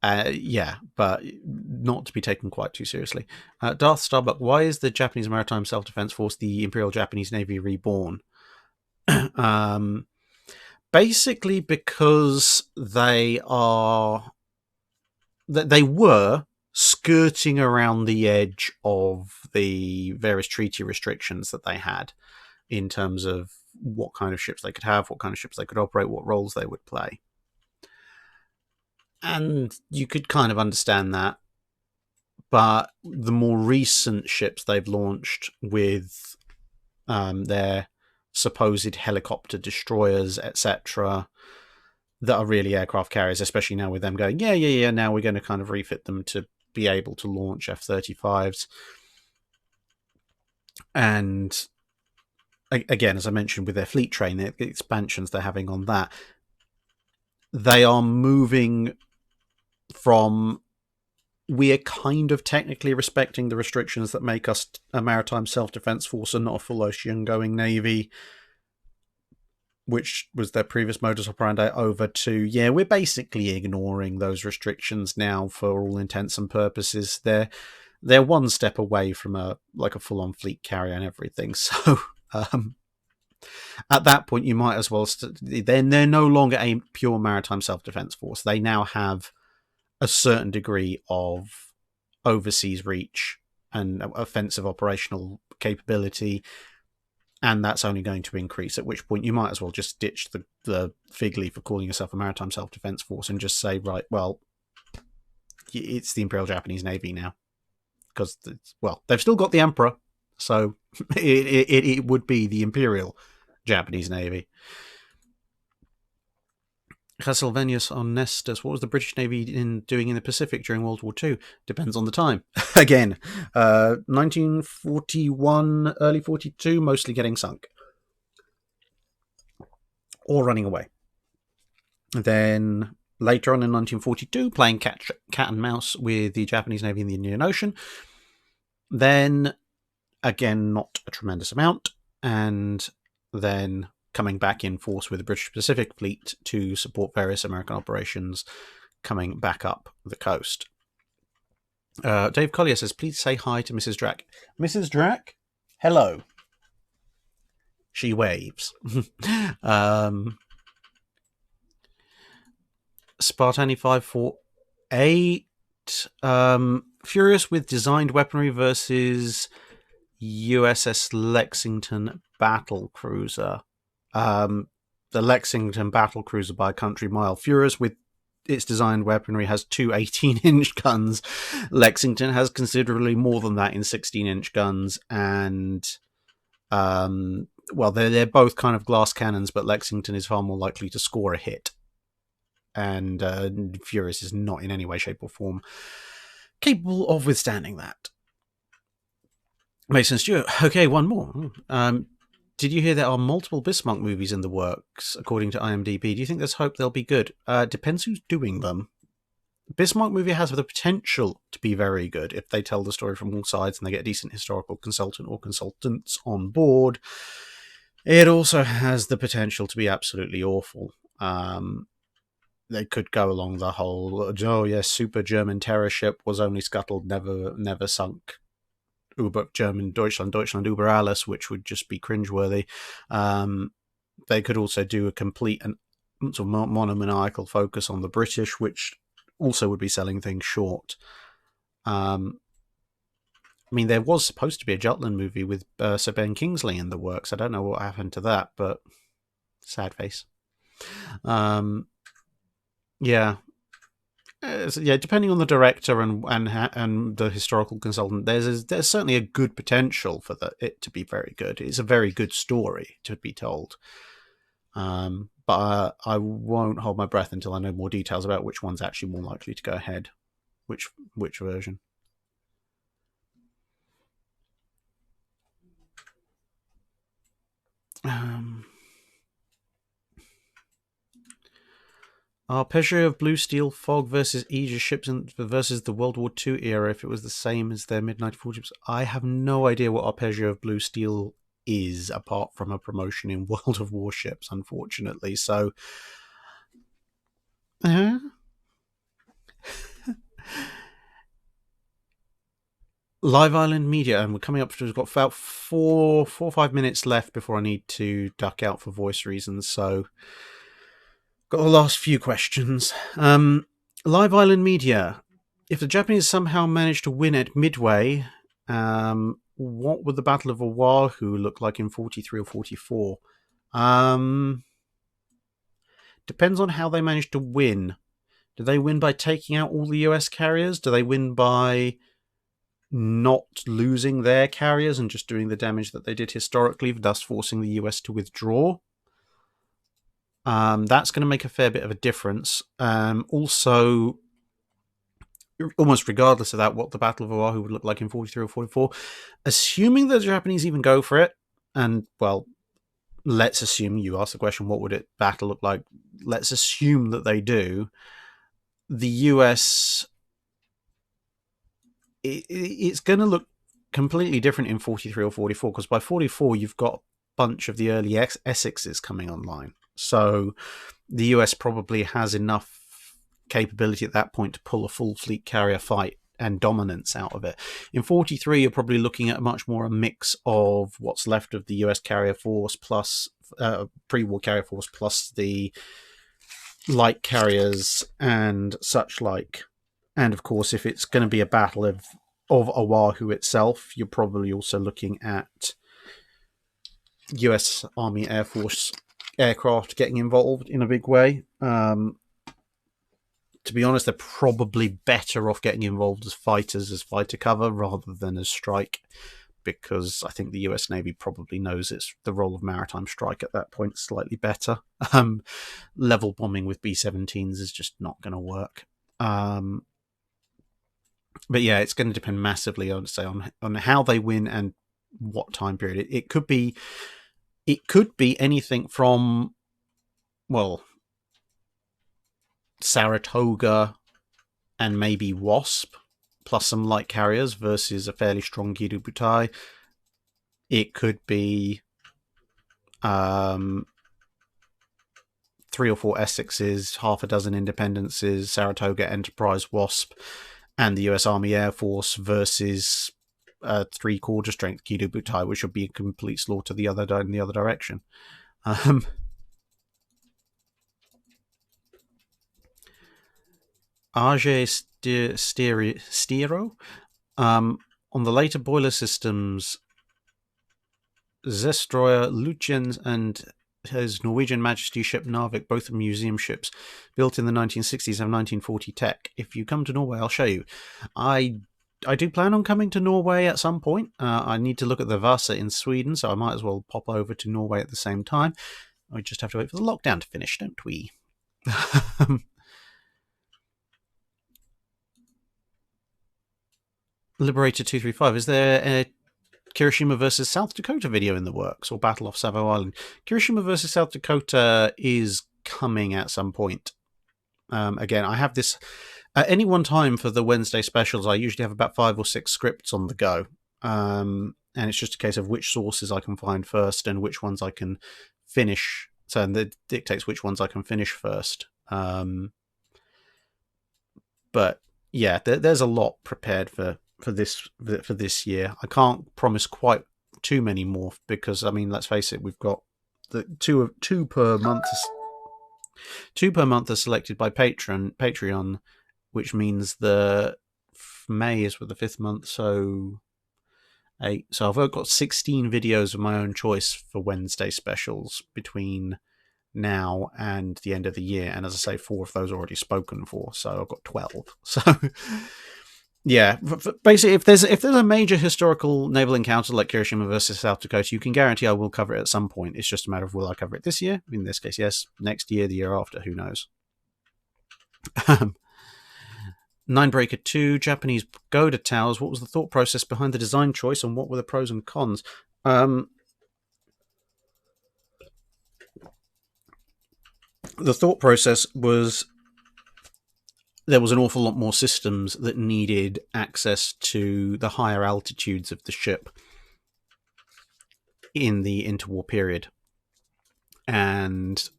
Yeah, but not to be taken quite too seriously. Darth Starbuck, why is the Japanese Maritime Self-Defense Force the Imperial Japanese Navy Reborn? Basically because they are they were skirting around the edge of the various treaty restrictions that they had in terms of what kind of ships they could have, what kind of ships they could operate, what roles they would play. And you could kind of understand that. But the more recent ships they've launched with their supposed helicopter destroyers, etc., that are really aircraft carriers, especially now with them going, now we're going to kind of refit them to be able to launch F-35s. And again, as I mentioned, with their fleet train, the expansions they're having on that, they are moving from, we are kind of technically respecting the restrictions that make us a maritime self-defense force and not a full ocean-going navy, which was their previous modus operandi, over to, we're basically ignoring those restrictions now for all intents and purposes. They're one step away from a full-on fleet carrier and everything. So at that point, you might as well... they're no longer a pure maritime self-defense force. They now have a certain degree of overseas reach and offensive operational capability, and that's only going to increase, at which point you might as well just ditch the fig leaf for calling yourself a maritime self-defense force and just say, right, well, it's the Imperial Japanese Navy now. Because, they've still got the Emperor, so it would be the Imperial Japanese Navy. Castlevanius on Nestus. What was the British Navy doing in the Pacific during World War II? Depends on the time. Again, 1941, early 42, mostly getting sunk. Or running away. Then later on in 1942, playing cat and mouse with the Japanese Navy in the Indian Ocean. Then, again, not a tremendous amount. And then coming back in force with the British Pacific Fleet to support various American operations coming back up the coast. Dave Collier says, please say hi to Mrs. Drack. Mrs. Drack, hello. She waves. Spartani 548. Furious with designed weaponry versus USS Lexington battlecruiser. The Lexington battlecruiser by a country mile. Furious with its designed weaponry has two 18-inch guns. Lexington has considerably more than that in 16-inch guns, and they're both kind of glass cannons, but Lexington is far more likely to score a hit, and Furious is not in any way, shape, or form capable of withstanding that. Mason Stewart. Okay, one more. Did you hear there are multiple Bismarck movies in the works, according to IMDb? Do you think there's hope they'll be good? Depends who's doing them. Bismarck movie has the potential to be very good if they tell the story from all sides and they get a decent historical consultant or consultants on board. It also has the potential to be absolutely awful. They could go along the whole, super German terror ship was only scuttled, never sunk. German Deutschland über alles, which would just be cringeworthy. They could also do a complete and sort of monomaniacal focus on the British, which also would be selling things short. There was supposed to be a Jutland movie with Sir Ben Kingsley in the works. I don't know what happened to that, but sad face. Depending on the director and the historical consultant, there's certainly a good potential for it to be very good. It's a very good story to be told, but I won't hold my breath until I know more details about which one's actually more likely to go ahead, which version. Arpeggio of Blue Steel Fog versus Aegis ships versus the World War II era, if it was the same as their mid-1940s ships. I have no idea what Arpeggio of Blue Steel is, apart from a promotion in World of Warships, unfortunately. So, Live Island Media, and we're coming up to, we've got about 4 or 5 minutes left before I need to duck out for voice reasons, so got the last few questions. Live Island Media. if the Japanese somehow managed to win at Midway, what would the Battle of Oahu look like in 43 or 44? Depends on how they managed to win. Do they win by taking out all the US carriers? Do they win by not losing their carriers and just doing the damage that they did historically, thus forcing the US to withdraw? That's going to make a fair bit of a difference. Also, almost regardless of that, what the Battle of Oahu would look like in 43 or 44, assuming the Japanese even go for it, and, well, let's assume, you asked the question, what would it battle look like? Let's assume that they do. The US, it's going to look completely different in 43 or 44, because by 44 you've got a bunch of the early Essexes coming online. So the US probably has enough capability at that point to pull a full fleet carrier fight and dominance out of it. In 43, you're probably looking at much more a mix of what's left of the US carrier force plus pre-war carrier force plus the light carriers and such like. And of course, if it's going to be a battle of Oahu itself, you're probably also looking at US Army Air Force aircraft getting involved in a big way. To be honest, they're probably better off getting involved as fighters, as fighter cover, rather than as strike, because I think the US Navy probably knows it's the role of maritime strike at that point slightly better. Level bombing with B-17s is just not going to work. But yeah, it's going to depend massively, I would say, on how they win and what time period. It could be anything from, well, Saratoga and maybe Wasp plus some light carriers versus a fairly strong Kido Butai. It could be 3 or 4 Essexes, half a dozen Independences, Saratoga, Enterprise, Wasp, and the US Army Air Force versus 3 quarter strength Kido Butai, which would be a complete slaughter in the other direction. Arge Stiro. On the later boiler systems, Zestroyer, Lutyens, and his Norwegian Majesty ship Narvik, both are museum ships, built in the 1960s, have 1940 tech. If you come to Norway, I'll show you. I do plan on coming to Norway at some point. I need to look at the Vasa in Sweden, so I might as well pop over to Norway at the same time. We just have to wait for the lockdown to finish, don't we? Liberator 235, is there a Kirishima versus South Dakota video in the works, or Battle off Savo Island? Kirishima versus South Dakota is coming at some point. Again, I have this at any one time for the Wednesday specials. I usually have about 5 or 6 scripts on the go, and it's just a case of which sources I can find first and which ones I can finish. So that dictates which ones I can finish first. But yeah, there's a lot prepared for this year. I can't promise quite too many more because, I mean, let's face it, we've got the two per month. 2 per month are selected by Patreon, which means the May is for the 5th month, so 8. So I've got 16 videos of my own choice for Wednesday specials between now and the end of the year, and as I say, 4 of those are already spoken for, so I've got 12. So yeah, basically, if there's a major historical naval encounter like Kirishima versus South Dakota, you can guarantee I will cover it at some point. It's just a matter of, will I cover it this year? In this case, yes. Next year, the year after, who knows? Ninebreaker 2, Japanese Pagoda Towers. What was the thought process behind the design choice, and what were the pros and cons? The thought process was there was an awful lot more systems that needed access to the higher altitudes of the ship in the interwar period. And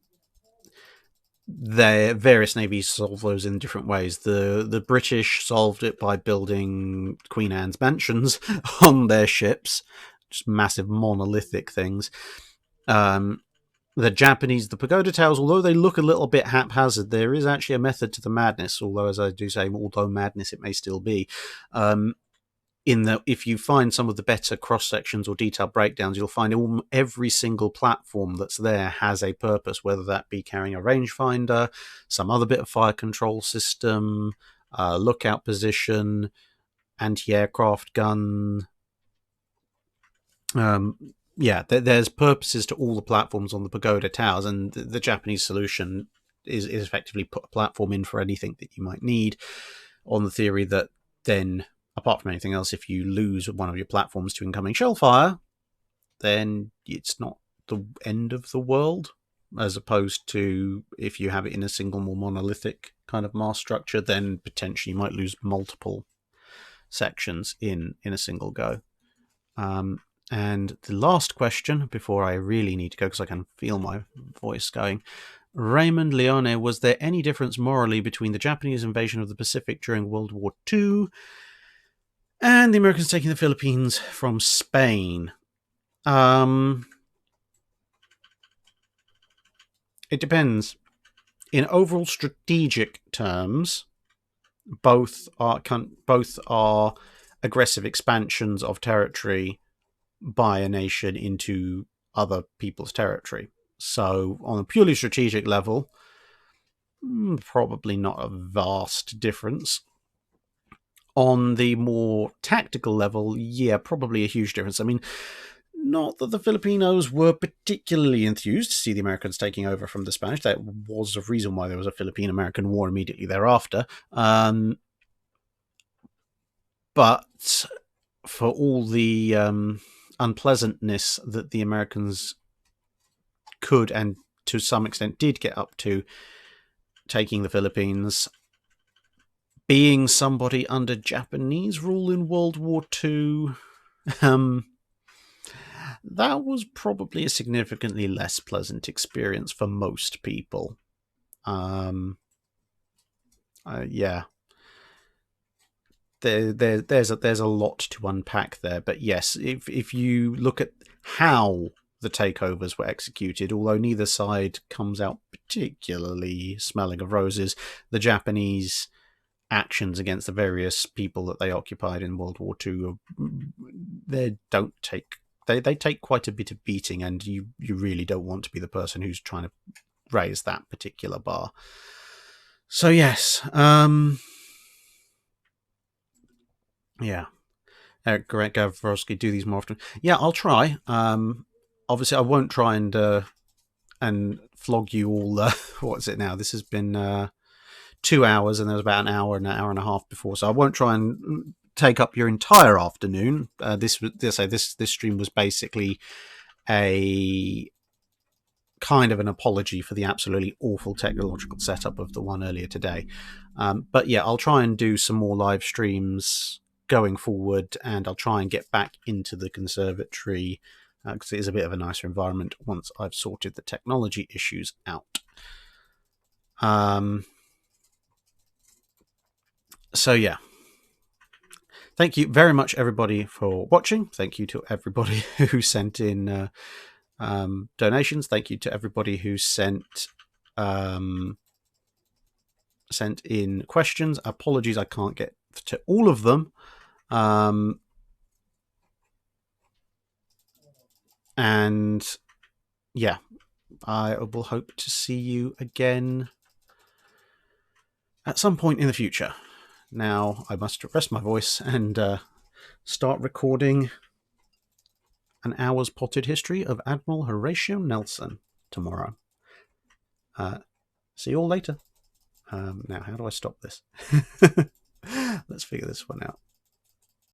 the various navies solve those in different ways. The British solved it by building Queen Anne's mansions on their ships, just massive monolithic things. the Japanese, the pagoda towers, although they look a little bit haphazard, there is actually a method to the madness. Although, as I do say, although madness it may still be. In that, if you find some of the better cross sections or detailed breakdowns, you'll find every single platform that's there has a purpose, whether that be carrying a rangefinder, some other bit of fire control system, lookout position, anti-aircraft gun. There's purposes to all the platforms on the pagoda towers, and the Japanese solution is effectively put a platform in for anything that you might need, on the theory that then, apart from anything else, if you lose one of your platforms to incoming shell fire, then it's not the end of the world, as opposed to if you have it in a single, more monolithic kind of mast structure, then potentially you might lose multiple sections in a single go. And the last question, before I really need to go, because I can feel my voice going. Raymond Leone, was there any difference morally between the Japanese invasion of the Pacific during World War II and the Americans taking the Philippines from Spain? It depends. In overall strategic terms, both are aggressive expansions of territory by a nation into other people's territory. So on a purely strategic level, probably not a vast difference. On the more tactical level, yeah, probably a huge difference. I mean, not that the Filipinos were particularly enthused to see the Americans taking over from the Spanish. That was a reason why there was a Philippine-American War immediately thereafter. But for all the unpleasantness that the Americans could and to some extent did get up to taking the Philippines, being somebody under Japanese rule in World War II, that was probably a significantly less pleasant experience for most people. Yeah. There's a lot to unpack there, but yes, if you look at how the takeovers were executed, although neither side comes out particularly smelling of roses, the Japanese actions against the various people that they occupied in World War II, they take quite a bit of beating, and you really don't want to be the person who's trying to raise that particular bar. So yes, yeah. Eric Gavrovsky, do these more often. Yeah, I'll try. Obviously, I won't try and flog you all. What is it now? This has been 2 hours, and there was about an hour and a half before, so I won't try and take up your entire afternoon. This stream was basically a kind of an apology for the absolutely awful technological setup of the one earlier today. But yeah, I'll try and do some more live streams going forward, and I'll try and get back into the conservatory because it is a bit of a nicer environment once I've sorted the technology issues out. So yeah, thank you very much, everybody, for watching. Thank you to everybody who sent in donations. Thank you to everybody who sent in questions. Apologies, I can't get to all of them. And yeah, I will hope to see you again at some point in the future. Now I must rest my voice and start recording an hour's potted history of Admiral Horatio Nelson tomorrow. See you all later. Now, how do I stop this? Let's figure this one out.